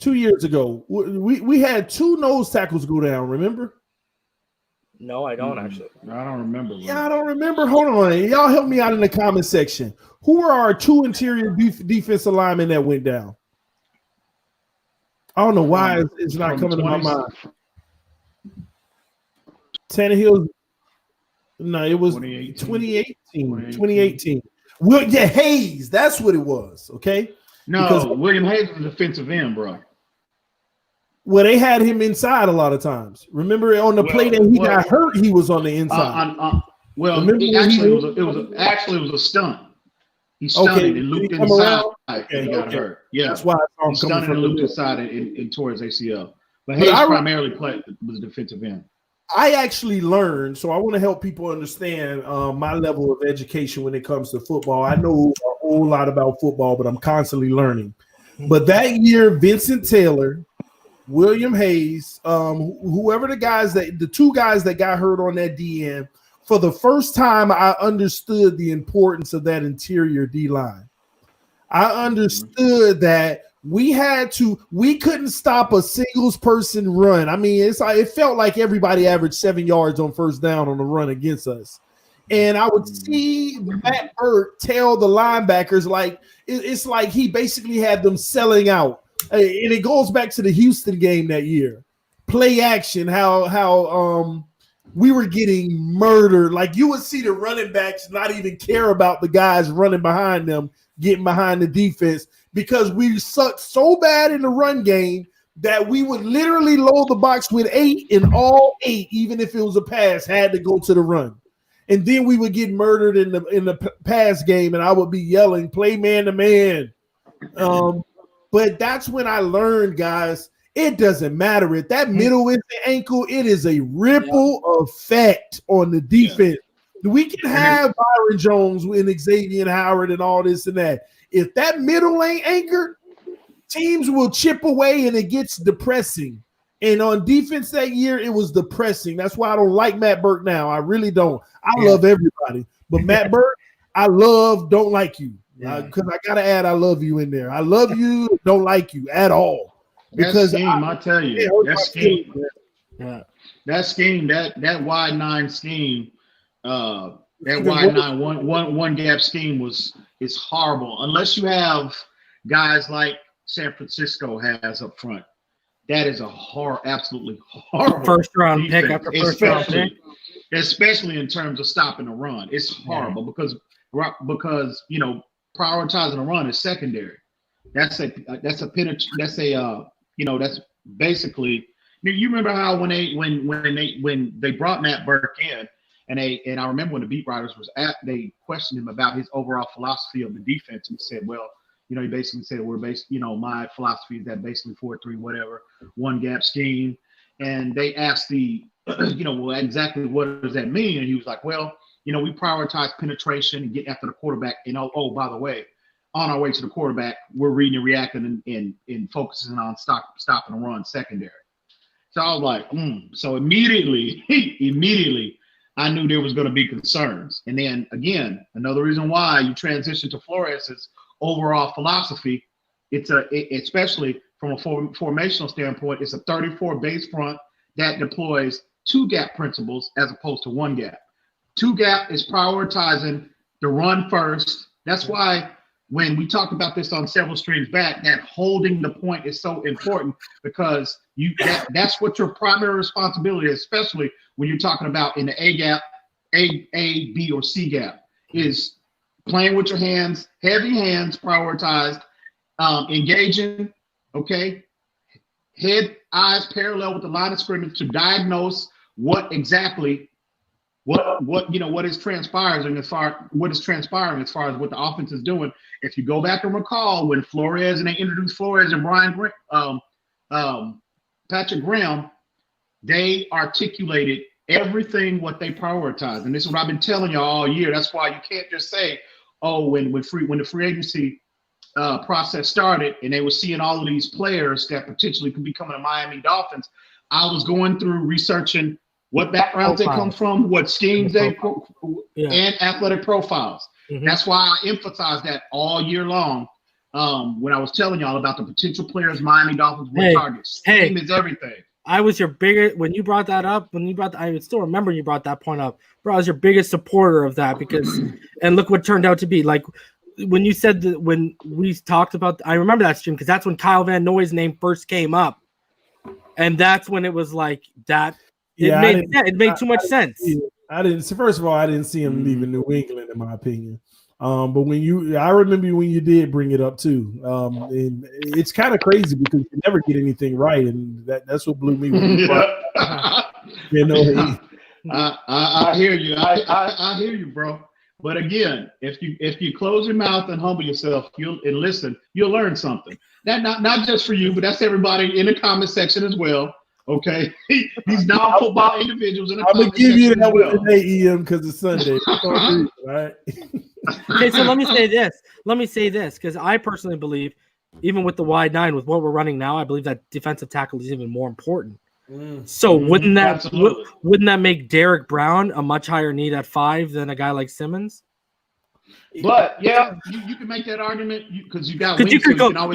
2 years ago. We had two nose tackles go down, remember? No, I don't actually. I don't remember. Yeah, I don't remember. Hold on. Y'all help me out in the comment section. Who are our two interior defensive linemen that went down? I don't know why it's not coming to my mind. Tannehill. No, it was 2018. Well, yeah, Hayes. That's what it was. Okay. No, because William Hayes was a defensive end, bro. Well, they had him inside a lot of times. Remember on the play that he got hurt, he was on the inside. It was a stunt. He stunted and looped inside and he got hurt. Yeah, that's why he stunted and looped inside and tore his ACL. But Hayes primarily was a defensive end. I actually learned, so I want to help people understand my level of education when it comes to football. I know a whole lot about football, but I'm constantly learning. But that year, Vincent Taylor, William Hayes, whoever the two guys that got hurt on that DN, for the first time, I understood the importance of that interior D line. I understood that we couldn't stop a singles person run. I mean, it felt like everybody averaged 7 yards on first down on the run against us. And I would see Matt Burt tell the linebackers, like, it's like he basically had them selling out. And it goes back to the Houston game that year. Play action, how we were getting murdered. Like, you would see the running backs not even care about the guys running behind them, getting behind the defense, because we sucked so bad in the run game that we would literally load the box with 8, and all 8, even if it was a pass, had to go to the run. And then we would get murdered in the pass game, and I would be yelling, play man to man. But that's when I learned, guys, it doesn't matter. If that middle is the ankle, it is a ripple effect on the defense. Yeah. We can have Byron Jones and Xavier Howard and all this and that. If that middle ain't anchored, teams will chip away and it gets depressing. And on defense that year, it was depressing. That's why I don't like Matt Burt now. I really don't. I love everybody. But Matt Burt, I don't like you. Because I got to add I love you in there. I love you, don't like you at all. Because I tell you, that scheme, that wide 9 scheme, that wide 9 one gap scheme is horrible. Unless you have guys like San Francisco has up front. That is absolutely horrible first round pick after first round pick. Especially in terms of stopping the run. It's horrible because prioritizing the run is secondary. That's basically, you remember how when they brought Matt Burke in and I remember when the beat writers they questioned him about his overall philosophy of the defense, and he said, well, he basically said my philosophy is that basically 4-3 whatever, one gap scheme. And they asked well, exactly what does that mean? And he was like, well, we prioritize penetration and get after the quarterback. And by the way, on our way to the quarterback, we're reading and reacting and focusing on stopping the run secondary. So I was like, So immediately, I knew there was going to be concerns. And then again, another reason why you transition to Flores's overall philosophy, especially from a formational standpoint, it's a 34 base front that deploys 2 gap principles as opposed to 1 gap. 2 gap is prioritizing the run first. That's why when we talked about this on several streams back, that holding the point is so important, because that's what your primary responsibility is, especially when you're talking about in the A gap, A, B, or C gap, is playing with your hands, heavy hands prioritized, engaging, okay, head, eyes parallel with the line of scrimmage to diagnose what is transpiring as far as what the offense is doing. If you go back and recall when they introduced Flores and Patrick Graham, they articulated everything what they prioritize, and this is what I've been telling y'all all year. That's why you can't just say, when the free agency process started and they were seeing all of these players that potentially could be coming to Miami Dolphins, I was going through researching what backgrounds they come from, what schemes and athletic profiles. Mhm. That's why I emphasized that all year long when I was telling y'all about the potential players Miami Dolphins would target. Scheme is everything. I was your biggest when you brought that up. I still remember you brought that point up, bro. I was your biggest supporter of that because, and look what turned out to be. Like when you said that when we talked about, I remember that stream because that's when Kyle Van Noy's name first came up, and that's when it was like that. It made too much sense. I didn't. So first of all, I didn't see him leaving New England, in my opinion. But I remember when you did bring it up too. And it's kind of crazy because you never get anything right, and that's what blew me. When you know, I hear you. I hear you, bro. But again, if you close your mouth and humble yourself, and listen, you'll learn something. That not just for you, but that's everybody in the comment section as well. Okay, these non-football individuals in the comment section. I'm gonna give you that one today, EM, because it's Sunday. Right? Okay, so let me say this because I personally believe, even with the wide nine, with what we're running now, I believe that defensive tackle is even more important. So wouldn't that make Derek Brown a much higher need at 5 than a guy like Simmons? But yeah, you can make that argument because you got Winfield. You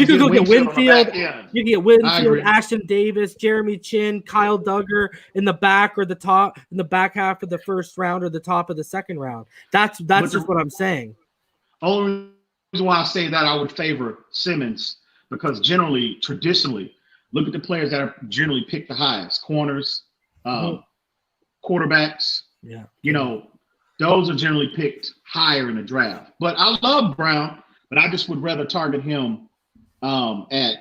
could go get Winfield. You can get Winfield, Ashton Davis, Jeremy Chin, Kyle Duggar in the back or the top in the back half of the first round or the top of the second round. That's just what I'm saying. Only reason why I say that I would favor Simmons because traditionally, look at the players that are generally picked the highest: corners, quarterbacks. Yeah, those are generally picked higher in the draft. But I love Brown, but I just would rather target him at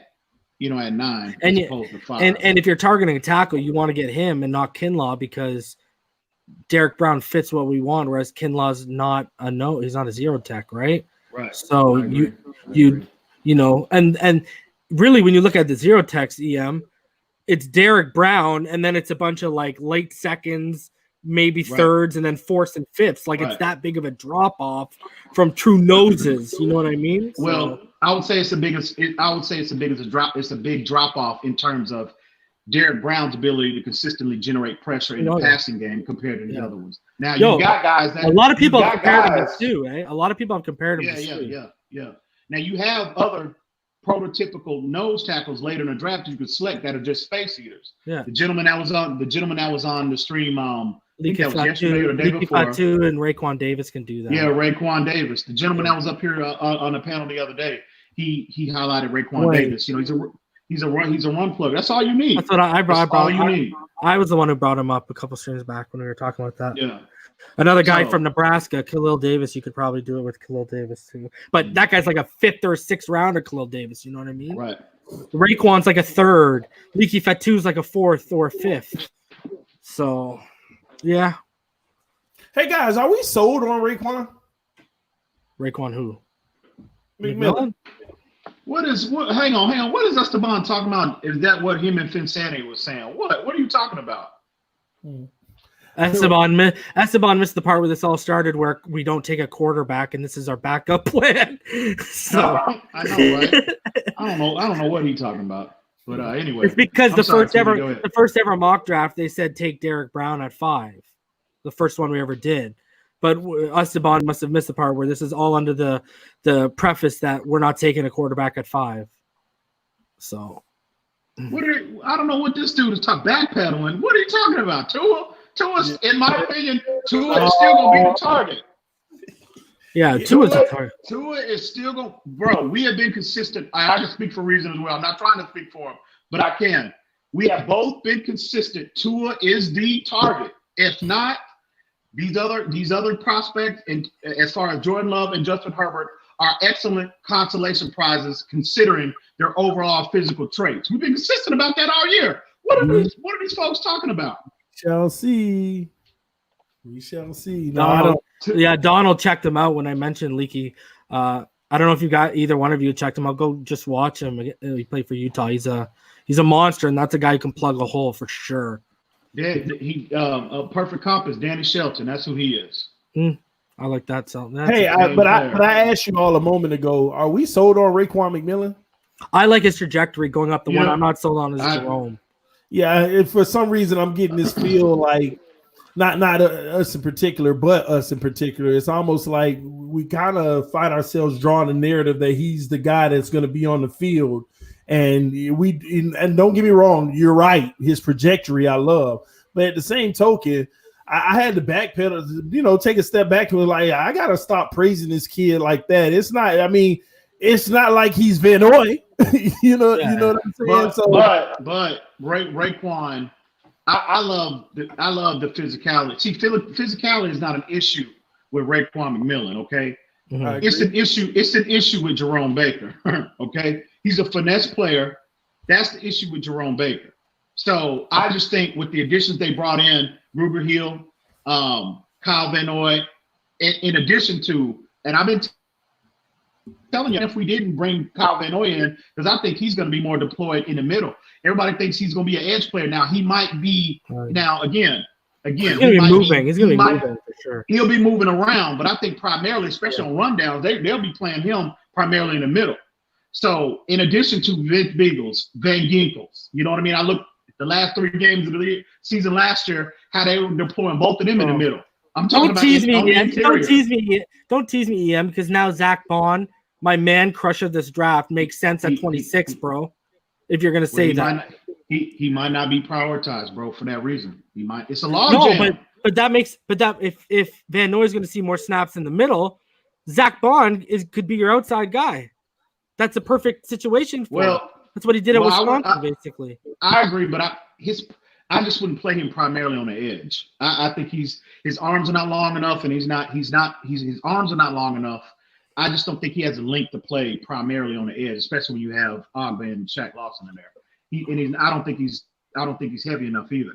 9 as opposed to 5. And if you're targeting a tackle, you want to get him and not Kinlaw because Derek Brown fits what we want, whereas Kinlaw's not he's not a zero tech, right? Right. So and really when you look at the zero techs, EM, it's Derek Brown, and then it's a bunch of like late seconds, maybe thirds, and then fourths and fifths. Like it's that big of a drop off from true noses. You know what I mean? Well, I would say it's the biggest. It's a big drop off in terms of Derek Brown's ability to consistently generate pressure in the passing game compared to the other ones. Now you got guys that a lot of people have compared him too. A lot of people have compared him. Yeah. Now you have other prototypical nose tackles later in the draft you could select that are just space eaters. Yeah. The gentleman that was on the stream. Leaky Fatu and Raekwon Davis can do that. Yeah, Raekwon Davis. The gentleman that was up here on the panel the other day, he highlighted Raekwon Davis. He's a run plug. That's all you need. That's what I was the one who brought him up a couple streams back when we were talking about that. Yeah. Another guy from Nebraska, Khalil Davis. You could probably do it with Khalil Davis too. But that guy's like a 5th or 6th rounder, Khalil Davis. You know what I mean? Right. Raekwon's like a 3rd. Leaky Fatu's like a 4th or a 5th. So, yeah. Hey guys, are we sold on Raekwon? Raekwon who? McMillan. Hang on. What is Esteban talking about? Is that what him and Finsani was saying? What are you talking about? Esteban missed the part where this all started, where we don't take a quarterback and this is our backup plan. So I know, right? I don't know what he's talking about. But anyway, it's because the first ever mock draft, they said take Derek Brown at 5, the first one we ever did. But Esteban must have missed the part where this is all under the preface that we're not taking a quarterback at 5. So, I don't know what this dude is backpedaling. What are you talking about, Tua? Tua's, in my opinion, Tua is still gonna be the target. Yeah, Tua's a target. Tua is still going. Bro, we have been consistent. I can speak for reason as well. I'm not trying to speak for him, but I can. We have both been consistent. Tua is the target. If not, these other prospects, and as far as Jordan Love and Justin Herbert, are excellent consolation prizes considering their overall physical traits. We've been consistent about that all year. What are these folks talking about? Shall see. We shall see. Donald checked him out when I mentioned Leaky. I don't know if you got either one of you checked him out. Go just watch him. He played for Utah. He's a monster, and that's a guy who can plug a hole for sure. Yeah, he a perfect comp is Danny Shelton. That's who he is. I like that. So Hey, but I asked you all a moment ago, are we sold on Raekwon McMillan? I like his trajectory going up. The one I'm not sold on is Jerome. Yeah, for some reason I'm getting this feel like not us in particular, but us in particular. It's almost like we kind of find ourselves drawing a narrative that he's the guy that's going to be on the field. And and don't get me wrong, you're right. His trajectory I love, but at the same token, I had to backpedal, take a step back to it. Like, I gotta stop praising this kid like that. It's not. I mean, it's not like he's Van Noy. you know what I'm saying. But Raekwon, I love the physicality. See, physicality is not an issue with Raekwon McMillan. Okay, it's an issue. It's an issue with Jerome Baker. Okay, he's a finesse player. That's the issue with Jerome Baker. So I just think with the additions they brought in, Gruber Hill, Kyle Van Noy, in addition to, and I've been telling you, if we didn't bring Kyle Van Noy in, because I think he's going to be more deployed in the middle. Everybody thinks he's going to be an edge player. Now he might be. Now again, he's going to be moving. He's going to be moving for sure. He'll be moving around, but I think primarily, especially on rundowns, they'll be playing him primarily in the middle. So in addition to Vince Beagles, Van Ginkels, you know what I mean? I looked at the last 3 games of the season last year, how they were deploying both of them in the middle. I'm talking about tease me, EM. Don't tease me, EM, because now Zach Bond, my man crush of this draft, makes sense at 26, bro. If you're gonna say that, he might not be prioritized, bro, for that reason. He might. It's a long jam. but if Van Noy is gonna see more snaps in the middle, Zach Bond could be your outside guy. That's a perfect situation for him. That's what he did at Wisconsin, basically. I agree, but I just wouldn't play him primarily on the edge. I think his arms are not long enough, and his arms are not long enough. I just don't think he has a link to play primarily on the edge, especially when you have Ogba and Shaq Lawson in there. I don't think he's heavy enough either.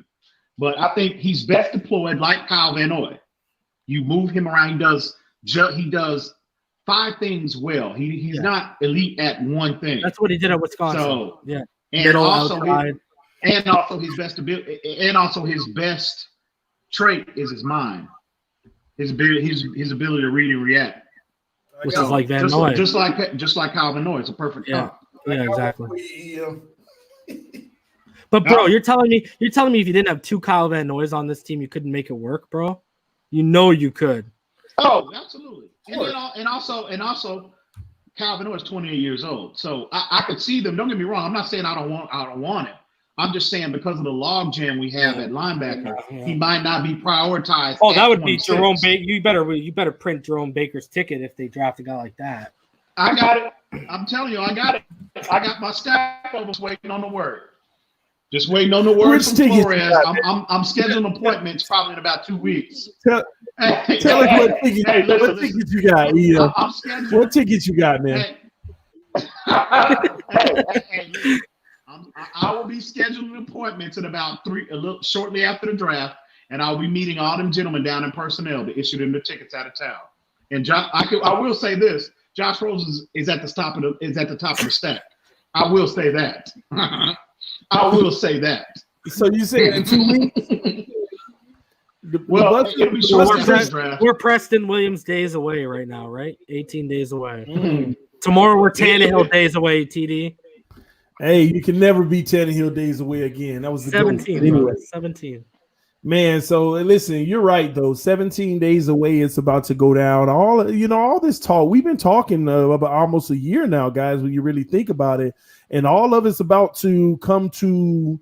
But I think he's best deployed like Kyle Van Noy. You move him around. He does 5 things well. He's not elite at one thing. That's what he did at Wisconsin. So yeah, and also his best ability, and also his best trait is his mind, his ability to read and react. Which is like Van Noy. Just like Kyle Van Noy. It's a perfect comp. Yeah, exactly. But bro, you're telling me if you didn't have 2 Kyle Van Noys on this team, you couldn't make it work, bro? You know you could. Oh, absolutely. And also, Kyle Van Noy is 28 years old, so I could see them. Don't get me wrong. I'm not saying I don't want him. I'm just saying because of the log jam we have at linebacker, he might not be prioritized. Oh, that would be Jerome Baker. You better print Jerome Baker's ticket if they draft a guy like that. I got it. I'm telling you, I got it. I got my stack of us waiting on the word. Just waiting on the word from Flores. I'm scheduling appointments probably in about 2 weeks. Tell us what tickets you got, Ian. What tickets you got, man? I will be scheduling appointments in about shortly after the draft, and I'll be meeting all them gentlemen down in personnel to issue them the tickets out of town. And I will say this: Josh Rosen is at the top of the stack. I will say that. I will say that. So you say in 2 weeks? It'll be short draft. We're Preston Williams days away right now, right? 18 days away. Mm-hmm. Tomorrow we're Tannehill days away, TD. Hey, you can never be Tannehill days away again. That was the 17. Anyway, 17. Man, so listen, you're right though. 17 days away, it's about to go down. All this talk we've been talking about almost a year now, guys. When you really think about it, and all of it's about to come to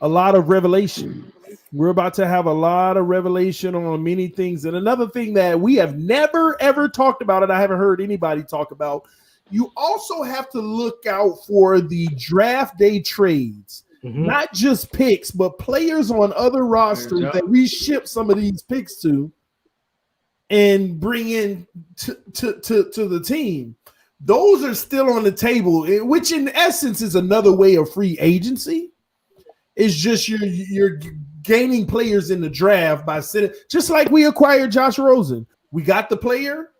a lot of revelation. We're about to have a lot of revelation on many things. And another thing that we have never ever talked about, and I haven't heard anybody talk about. You also have to look out for the draft day trades, not just picks, but players on other rosters that we ship some of these picks to and bring in to the team. Those are still on the table, which in essence is another way of free agency. It's just you're gaining players in the draft by sitting, just like we acquired Josh Rosen. We got the player.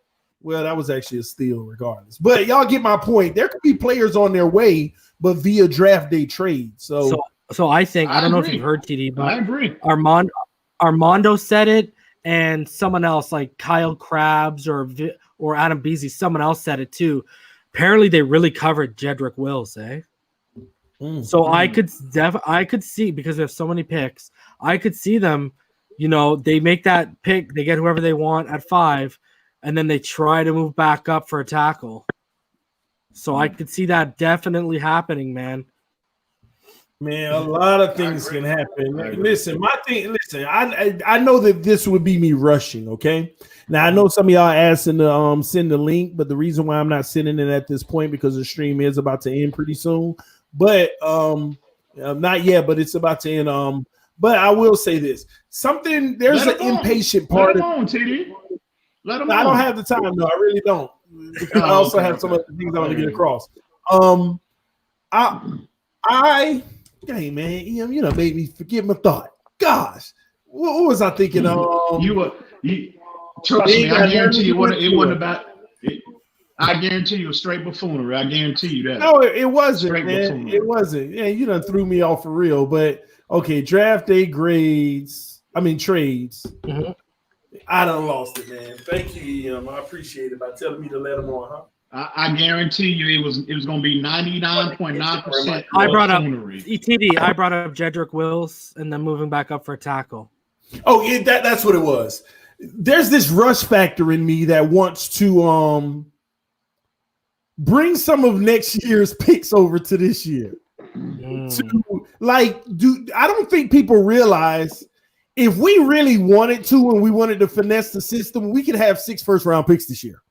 Well, that was actually a steal regardless. But y'all get my point. There could be players on their way, but via draft day trade. So I think, I don't know if you've heard TD, but I agree. Armando said it, and someone else like Kyle Krabs or Adam Beasley, someone else said it too. Apparently, they really covered Jedrick Wills, eh? So I could see, because there's so many picks, I could see them, they make that pick, they get whoever they want at 5, and then they try to move back up for a tackle. So I could see that definitely happening, man. Man, a lot of things can happen. Listen, I know that this would be me rushing, okay? Now, I know some of y'all asking to send the link, but the reason why I'm not sending it at this point because the stream is about to end pretty soon. But not yet, but it's about to end. But I will say this. There's an impatient part. Let him on, TD. Let him on. I don't have the time, no, I really don't. Because I also have some other things I want to get across. Hey man, you know, made me forget my thought. Gosh, what was I thinking? Trust me, I guarantee you it wasn't about. I guarantee you a straight buffoonery. I guarantee you that. No, it wasn't, straight man. buffoonery. It wasn't. Yeah, you done threw me off for real. But okay, draft day trades. Mm-hmm. I done lost it, man. Thank you, I appreciate it by telling me to let them on, huh? I guarantee you it was going to be 99.9%. I brought up ETD. I brought up Jedrick Wills and then moving back up for a tackle. Oh, yeah, that's what it was. There's this rush factor in me that wants to bring some of next year's picks over to this year. I don't think people realize if we really wanted to and we wanted to finesse the system, we could have 6 first-round picks this year.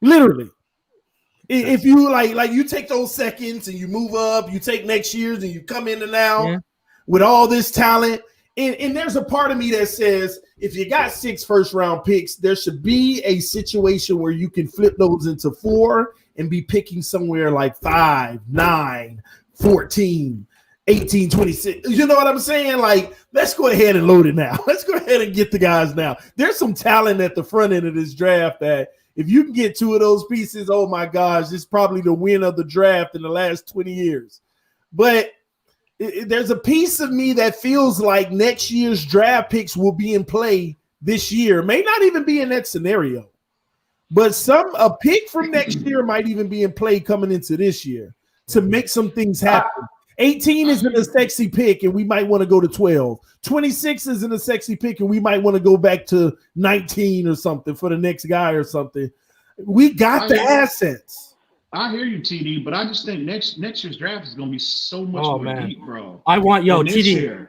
Literally. If you like you take those seconds and you move up, you take next year's and you come in and now with all this talent. And there's a part of me that says if you got 6 first-round picks, there should be a situation where you can flip those into 4 and be picking somewhere like 5, 9, 14, 18, 26. You know what I'm saying? Like, let's go ahead and load it now. Let's go ahead and get the guys now. There's some talent at the front end of this draft that if you can get 2 of those pieces, oh my gosh, it's probably the win of the draft in the last 20 years. But there's a piece of me that feels like next year's draft picks will be in play this year. May not even be in that scenario. But a pick from next year might even be in play coming into this year to make some things happen. 18 isn't a sexy pick, and we might want to go to 12. 26 isn't a sexy pick, and we might want to go back to 19 or something for the next guy or something. We got the assets. I hear you, TD, but I just think next year's draft is going to be so much more deep, bro. I want TD.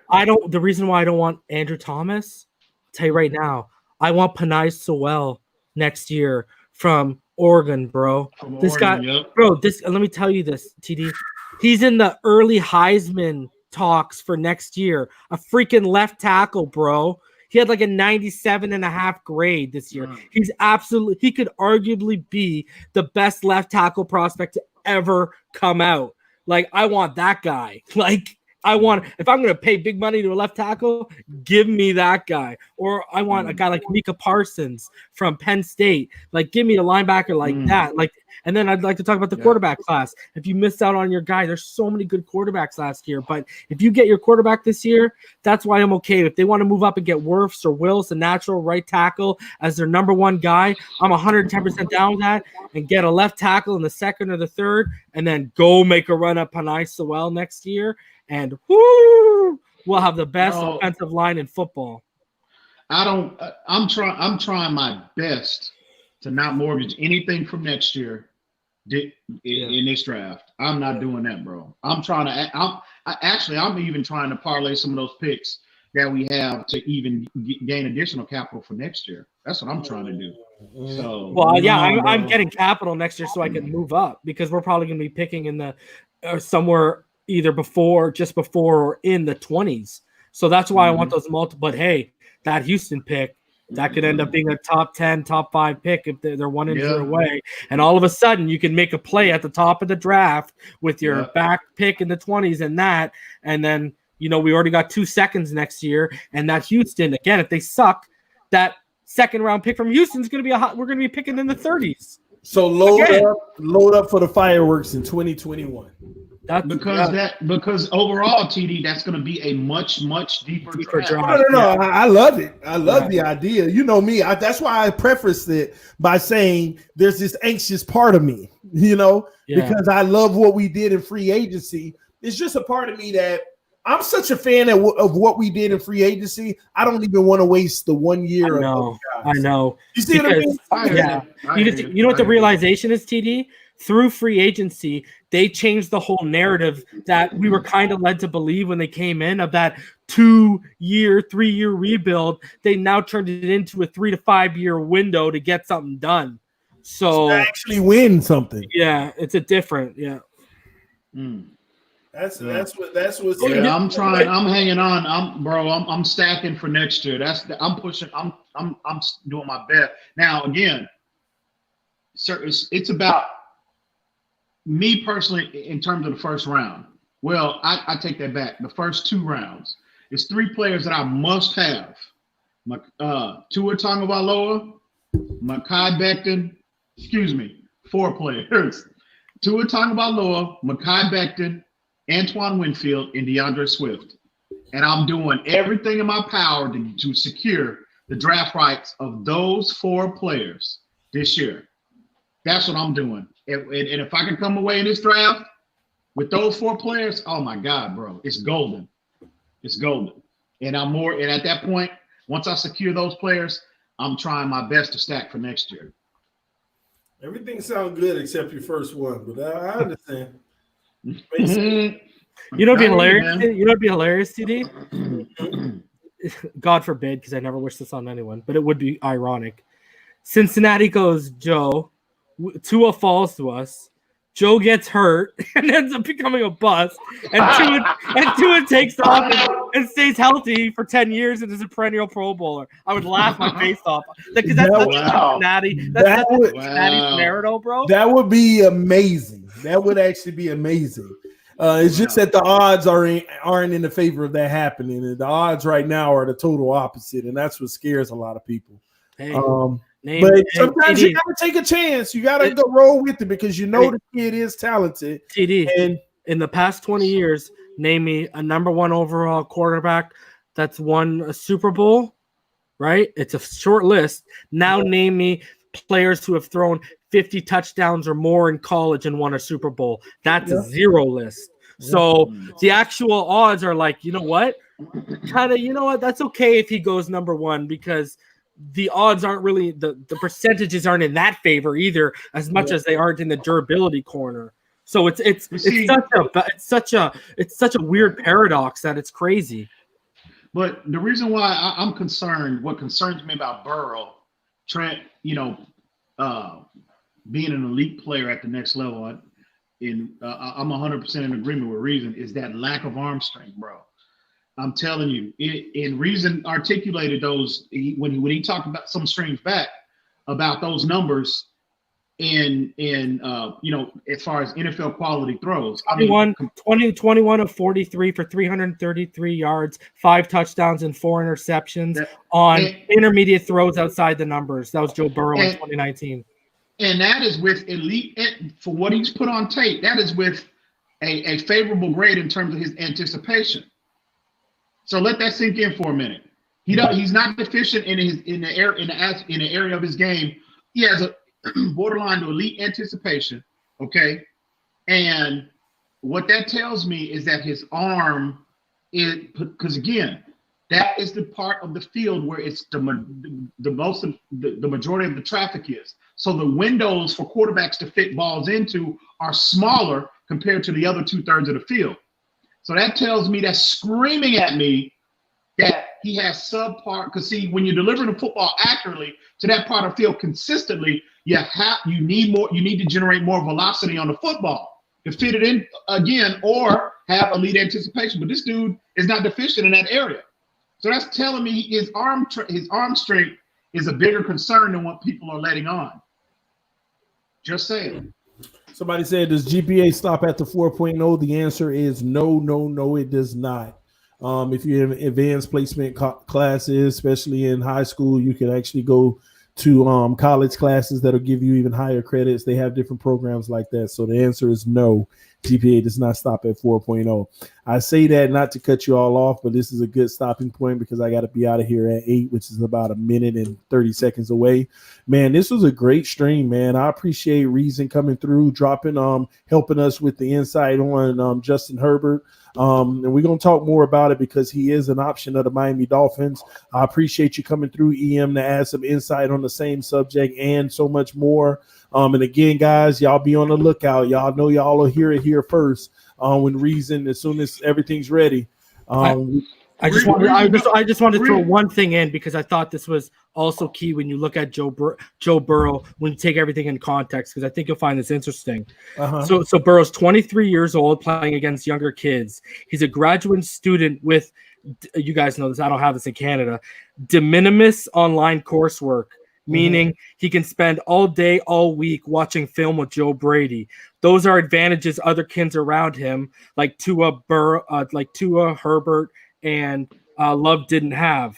The reason why I don't want Andrew Thomas, I'll tell you right now, I want Penei Sewell next year from Oregon, bro. Let me tell you this, TD. He's in the early Heisman talks for next year. A freaking left tackle, bro. He had like a 97.5 grade this year. He could arguably be the best left tackle prospect to ever come out. Like, I want that guy. If I'm going to pay big money to a left tackle, give me that guy. Or I want a guy like Micah Parsons from Penn State. Like, give me a linebacker like that. And then I'd like to talk about the quarterback class. If you missed out on your guy, there's so many good quarterbacks last year. But if you get your quarterback this year, that's why I'm okay. If they want to move up and get Wirfs or Wills, the natural right tackle, as their number 1 guy, I'm 110% down with that. And get a left tackle in the 2nd or the 3rd, and then go make a run at Penei Sewell next year. And we'll have the best offensive line in football. I'm trying my best to not mortgage anything from next year in this draft. I'm not doing that, bro. I'm even trying to parlay some of those picks that we have to even gain additional capital for next year. That's what I'm trying to do. So, I'm getting capital next year so I can move up, because we're probably going to be picking in the somewhere either just before or in the 20s. So that's why I want those multiple. But hey, that Houston pick, that could end up being a top 10, top 5 pick if they're 1 injury away. And all of a sudden, you can make a play at the top of the draft with your back pick in the 20s and then, we already got 2 seconds next year. And that Houston, again, if they suck, that 2nd round pick from Houston is going to be we're going to be picking in the 30s. So load up for the fireworks in 2021. Because overall, TD, that's going to be a much deeper draft. No. I love it. I love the idea. You know me. That's why I prefaced it by saying there's this anxious part of me, because I love what we did in free agency. It's just a part of me that I'm such a fan of what we did in free agency. I don't even want to waste the 1 year. I know. You see what I mean? You know what the realization is, TD? Through free agency, they changed the whole narrative that we were kind of led to believe when they came in of that 2-year, 3-year rebuild. They now turned it into a 3 to 5 year window to get something done. So actually win something. Yeah, it's a different. Yeah. That's what's. Yeah, I'm trying. I'm hanging on. I'm stacking for next year. I'm pushing. I'm doing my best. Now again, sir, it's about me personally in terms of the first round. Well, I take that back. The first 2 rounds. It's 3 players that I must have. Tua Tagovailoa, Mekhi Becton. 4 players. Tua Tagovailoa, Mekhi Becton, Antoine Winfield, and DeAndre Swift. And I'm doing everything in my power to secure the draft rights of those 4 players this year. That's what I'm doing. And if I can come away in this draft with those 4 players, oh my God, bro, it's golden. It's golden. And and at that point, once I secure those players, I'm trying my best to stack for next year. Everything sounds good except your first one, but I understand. You know what'd be hilarious, TD? God forbid, because I never wish this on anyone, but it would be ironic. Cincinnati goes, Joe. Tua falls to us. Joe gets hurt and ends up becoming a bust. And Tua takes off and stays healthy for 10 years and is a perennial Pro Bowler. I would laugh my face off. Because that's Cincinnati. That's Cincinnati scenario, bro. That would be amazing. That would actually be amazing. It's just that the odds aren't in the favor of that happening. And the odds right now are the total opposite, and that's what scares a lot of people. Hey. But sometimes you gotta take a chance. You gotta go roll with it because the kid is talented. TD, and in the past 20 years, name me a number 1 overall quarterback that's won a Super Bowl. Right? It's a short list. Now name me players who have thrown 50 touchdowns or more in college and won a Super Bowl. That's a 0 list. So the actual odds are like, you know what? That's okay if he goes number 1 because the odds aren't really the percentages aren't in that favor either as much as they aren't in the durability corner. So it's such a weird paradox that it's crazy. But the reason why I'm concerned, what concerns me about Burrow, Trent, being an elite player at the next level, I'm 100% in agreement with Reason, is that lack of arm strength, bro. I'm telling you, and Reason articulated those when he talked about some streams back about those numbers in as far as NFL quality throws. 21 of 43 for 333 yards, 5 touchdowns and 4 interceptions on intermediate throws outside the numbers. That was Joe Burrow in 2019. And that is with elite for what he's put on tape. That is with a favorable grade in terms of his anticipation. So let that sink in for a minute. He's not deficient in the area of his game. He has a borderline to elite anticipation. Okay, and what that tells me is that his arm is, because again, that is the part of the field where it's the majority of the traffic is. So the windows for quarterbacks to fit balls into are smaller compared to the other 2/3 of the field. So that tells me, that's screaming at me that he has subpar. Because see, when you're delivering the football accurately to that part of the field consistently, you need to generate more velocity on the football to fit it in again, or have elite anticipation. But this dude is not deficient in that area. So that's telling me his arm strength is a bigger concern than what people are letting on. Just saying. Somebody said, does GPA stop at the 4.0? The answer is no, it does not. If you have advanced placement classes, especially in high school, you can actually go to college classes that'll give you even higher credits. They have different programs like that. So the answer is no. GPA does not stop at 4.0. I say that not to cut you all off, but this is a good stopping point because I got to be out of here at 8, which is about a minute and 30 seconds away. Man, this was a great stream, man. I appreciate Reason coming through, dropping, helping us with the insight on Justin Herbert. And we're going to talk more about it because he is an option of the Miami Dolphins. I appreciate you coming through, EM, to add some insight on the same subject and so much more. And again, guys, y'all be on the lookout. Y'all know y'all will hear it here first when Reason, as soon as everything's ready. I just wanted to throw one thing in because I thought this was also key when you look at Joe Burrow, when you take everything in context, because I think you'll find this interesting. So Burrow's 23 years old, playing against younger kids. He's a graduate student with, you guys know this, I don't have this in Canada, de minimis online coursework, meaning he can spend all day, all week watching film with Joe Brady. Those are advantages other kids around him, like Tua Herbert, and Love didn't have.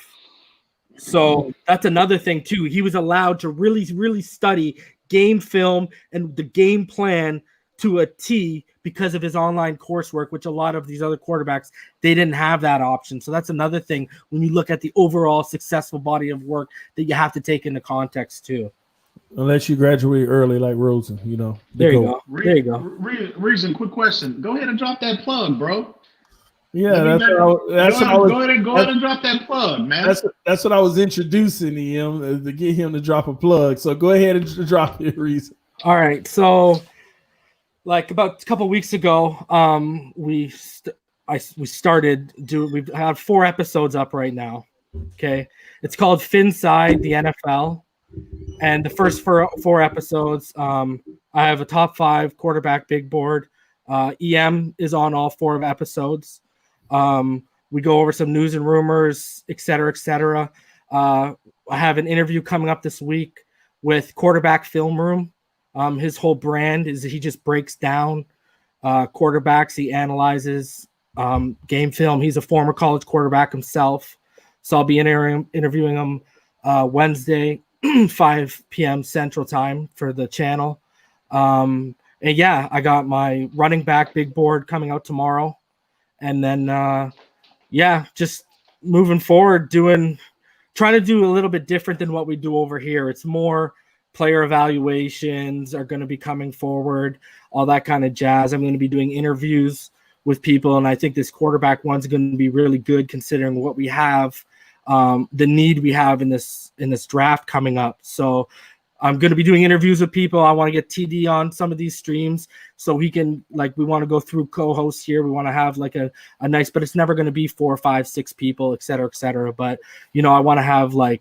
So that's another thing too. He was allowed to really study game film and the game plan to a T because of his online coursework, which a lot of these other quarterbacks, they didn't have that option. So that's another thing when you look at the overall successful body of work that you have to take into context too. Unless you graduate early like Rosen, you know. There you go. Reason, quick question. Go ahead and drop that plug, bro. Yeah, go ahead and drop that plug, man. That's what I was introducing him to get him to drop a plug. So go ahead and drop your Reason. All right. So, like about a couple weeks ago, we started doing. We've had 4 episodes up right now. Okay, it's called Finside the NFL, and the first 4 episodes, I have a top 5 quarterback big board. EM is on all 4 of episodes. We go over some news and rumors, et cetera, et cetera. I have an interview coming up this week with Quarterback Film Room. His whole brand is he just breaks down quarterbacks. He analyzes game film. He's a former college quarterback himself. So I'll be interviewing him Wednesday, 5 p.m. Central Time for the channel. And yeah, I got my running back big board coming out tomorrow. And then, just moving forward, trying to do a little bit different than what we do over here. It's more player evaluations are going to be coming forward, all that kind of jazz. I'm going to be doing interviews with people, and I think this quarterback one's going to be really good considering what we have, the need we have in this draft coming up. So I'm going to be doing interviews with people. I want to get TD on some of these streams so he can, we want to go through co-hosts here. We want to have a nice, but it's never going to be 4, 5, 6 people, et cetera, et cetera. But, I want to have nice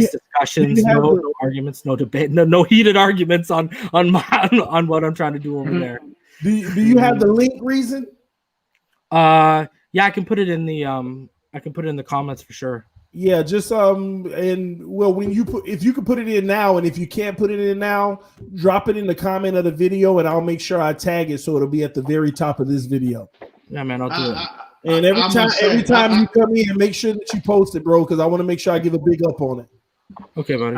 discussions, no arguments, no debate, no heated arguments on what I'm trying to do over there. Do you have the link, Reason? Yeah, I can put it in the comments for sure. Yeah, just if you can put it in now, and if you can't put it in now, drop it in the comment of the video, and I'll make sure I tag it so it'll be at the very top of this video. Yeah, man, I'll do it. And every time you come in, make sure that you post it, bro, because I want to make sure I give a big up on it. Okay, buddy.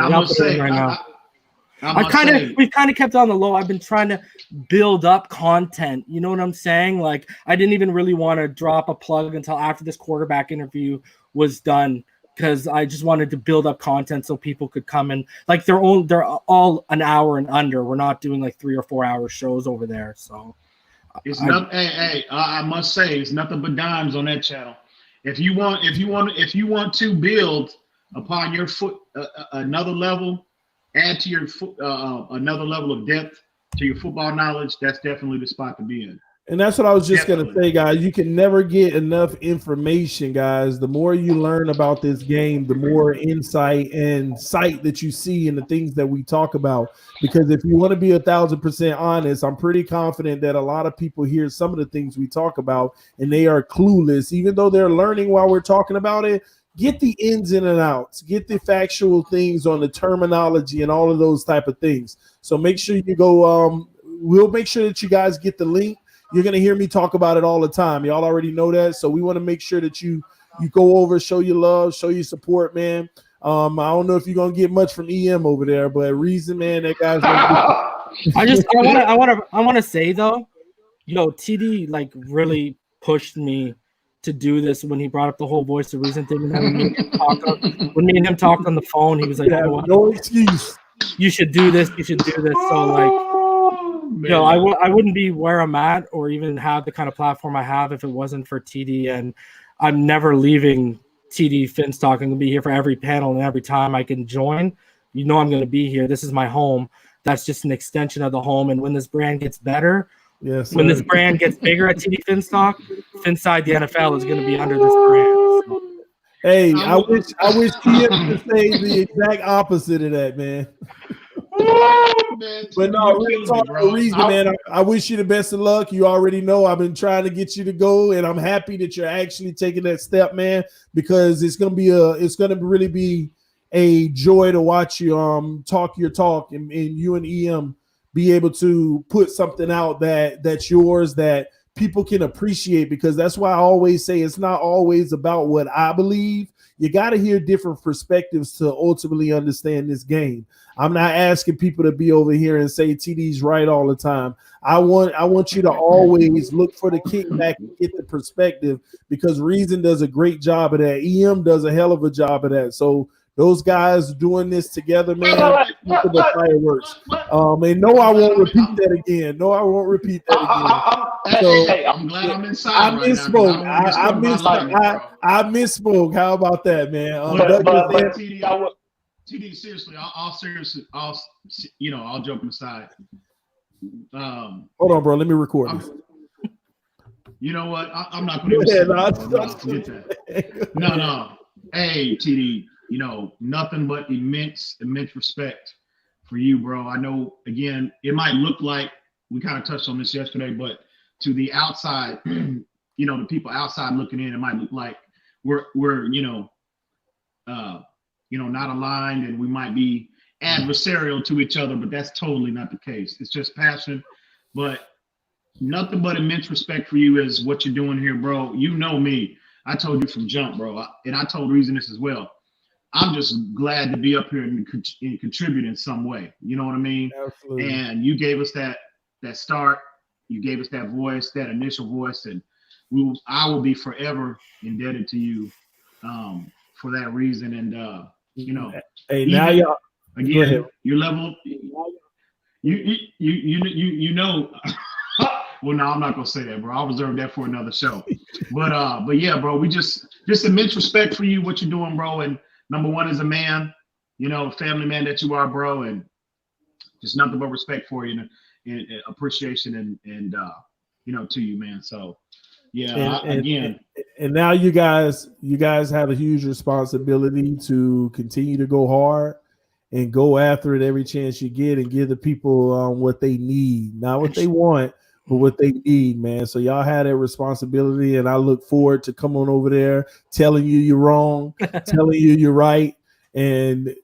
We've kind of kept on the low. I've been trying to build up content. You know what I'm saying? I didn't even really want to drop a plug until after this quarterback interview was done, because I just wanted to build up content so people could come in. They're all an hour and under. We're not doing 3 or 4 hour shows over there. So I must say it's nothing but dimes on that channel. If you want to build upon your another level, add to your another level of depth to your football knowledge, that's definitely the spot to be in. And that's what I was just going to say, guys. You can never get enough information, guys. The more you learn about this game, the more insight and sight that you see in the things that we talk about. Because if you want to be 1,000% honest, I'm pretty confident that a lot of people hear some of the things we talk about and they are clueless, even though they're learning while we're talking about it. Get the ins and outs, get the factual things on the terminology and all of those type of things. So make sure you go. We'll make sure that you guys get the link. You're going to hear me talk about it all the time. Y'all already know that. So we want to make sure that you go over, show your love, show your support, man. I don't know if you're going to get much from EM over there, but Reason, man, that guy's I want to say though, Yo, TD like really pushed me to do this when he brought up the whole voice of reason thing. And then when me and him talked on the phone, he was like, Yeah, no excuse. you should do this. You should do this. So like, yo, I wouldn't be where I'm at or even have the kind of platform I have if it wasn't for TD. And I'm never leaving TD Phins Talk. I'm going to be here for every panel and every time I can join. You know I'm going to be here. This is my home. That's just an extension of the home. And when this brand gets better, yes, when this brand gets bigger at TD Phins Talk, Finside the NFL is going to be under this brand. So. Hey, I wish TM could say the exact opposite of that, man. But no, real talk for reason, man. I wish you the best of luck. You already know I've been trying to get you to go, and I'm happy that you're actually taking that step, man. Because it's gonna really be a joy to watch you talk your talk, and you and EM be able to put something out that's yours that people can appreciate, because that's why I always say it's not always about what I believe. You got to hear different perspectives to ultimately understand this game. I'm not asking people to be over here and say TD's right all the time. I want you to always look for the kickback and get the perspective, because Reason does a great job of that. EM does a hell of a job of that. So those guys doing this together, man, look at the fireworks. And no, I won't repeat that again. Hey, I'm glad I'm inside. I misspoke. I misspoke. How about that, man? But TD, seriously, all joking aside. Hold on, bro. Let me record this. You know what? I'm not going to forget that. No. Hey, TD. You know, nothing but immense respect for you, bro. I know, again, it might look like, we kind of touched on this yesterday, but to the outside, the people outside looking in, it might look like we're not aligned, and we might be adversarial to each other, but that's totally not the case. It's just passion, but nothing but immense respect for you is what you're doing here, bro. You know me. I told you from jump, bro, and I told Reason this as well. I'm just glad to be up here and contribute in some way. You know what I mean? Absolutely. And you gave us that start. You gave us that voice, that initial voice, and I will be forever indebted to you for that reason. And hey, now y'all again, your level. You know. Well, no, I'm not gonna say that, bro. I'll reserve that for another show. But yeah, bro, we just immense respect for you, what you're doing, bro. And number one, as a man, family man that you are, bro, and just nothing but respect for you and appreciation and to you, man. So yeah, again. And now you guys have a huge responsibility to continue to go hard and go after it every chance you get, and give the people what they need, not what they want, but what they need, man. So y'all had that responsibility, and I look forward to come on over there, telling you you're wrong, telling you you're right, and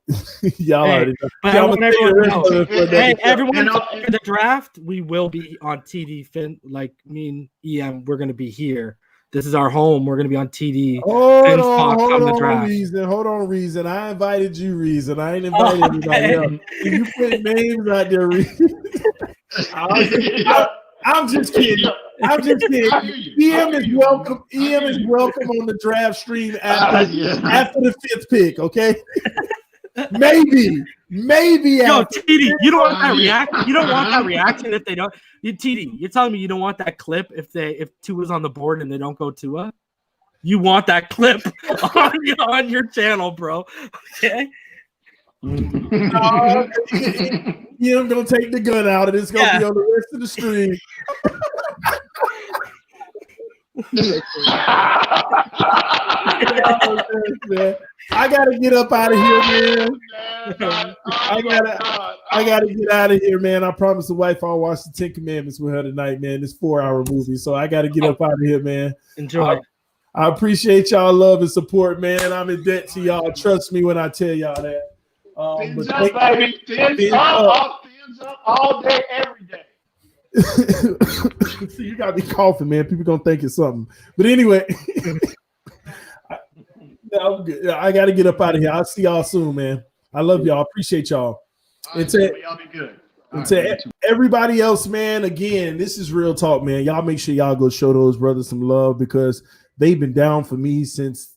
y'all already know. But I want everyone to know. Hey, everyone, for the draft, we will be on TD Fin. Like me and EM, we're going to be here. This is our home. We're going to be on TD. Hold on, Reason. I invited you, Reason. I ain't invited anybody else. You put names out there, Reason. I'm just kidding. EM is welcome. EM is welcome on the draft stream after the fifth pick. Okay. Maybe. Yo, TD, you don't want that reaction. You don't want that reaction if they don't. TD, you're telling me you don't want that clip if Tua's on the board and they don't go Tua? You want that clip on your channel, bro? Okay. I'm gonna take the gun out, and it's gonna be on the rest of the stream. I gotta get up out of here, man. I gotta get out of here, man. I promised the wife I'll watch the 10 Commandments with her tonight, man. This 4-hour movie, so I gotta get up out of here, man. Enjoy. I appreciate y'all love and support, man. I'm in debt to y'all. Trust me when I tell y'all that. Fins up, baby. Fins up all day, every day. See, you got me coughing, man. People gonna think it's something. But anyway, I'm good. I got to get up out of here. I'll see y'all soon, man. I love y'all. Appreciate y'all. All right, y'all be good. All right, to man, too. everybody else, man, again, this is real talk, man. Y'all make sure y'all go show those brothers some love because they've been down for me since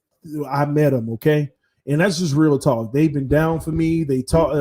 I met them, okay? And that's just real talk. They've been down for me. They talk,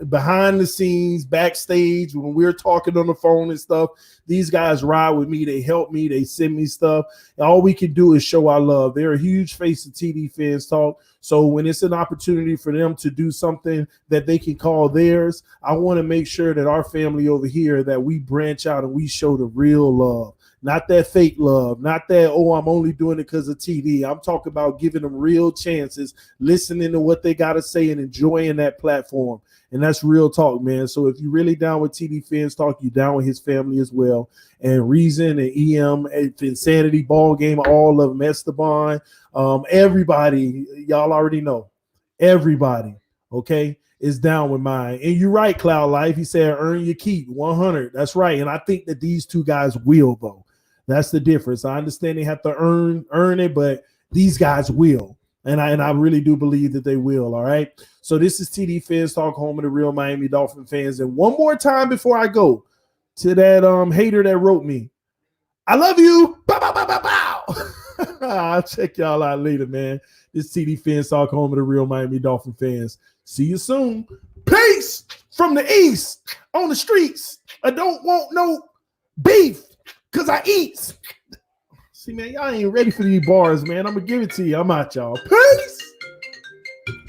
behind the scenes, backstage, when we're talking on the phone and stuff. These guys ride with me. They help me. They send me stuff. And all we can do is show our love. They're a huge face of TD Phins Talk. So when it's an opportunity for them to do something that they can call theirs, I want to make sure that our family over here, that we branch out and we show the real love. Not that fake love, not that, oh, I'm only doing it because of TD. I'm talking about giving them real chances, listening to what they got to say and enjoying that platform. And that's real talk, man. So if you're really down with TD Phins Talk, you're down with his family as well. And Reason and EM, Insanity, Ball Game, all of them, Esteban, everybody, y'all already know. Everybody, okay, is down with mine. And you're right, Cloud Life. He said, earn your keep, 100. That's right. And I think that these two guys will, though. That's the difference. I understand they have to earn it, but these guys will. And I really do believe that they will, all right? So this is TD Phins Talk, home of the real Miami Dolphin fans. And one more time before I go to that hater that wrote me, I love you. Bow, bow, bow, bow, bow. I'll check y'all out later, man. This TD Phins Talk, home of the real Miami Dolphin fans. See you soon. Peace from the east on the streets. I don't want no beef because I eat. See, man, y'all ain't ready for these bars, man. I'm going to give it to you. I'm out, y'all. Peace.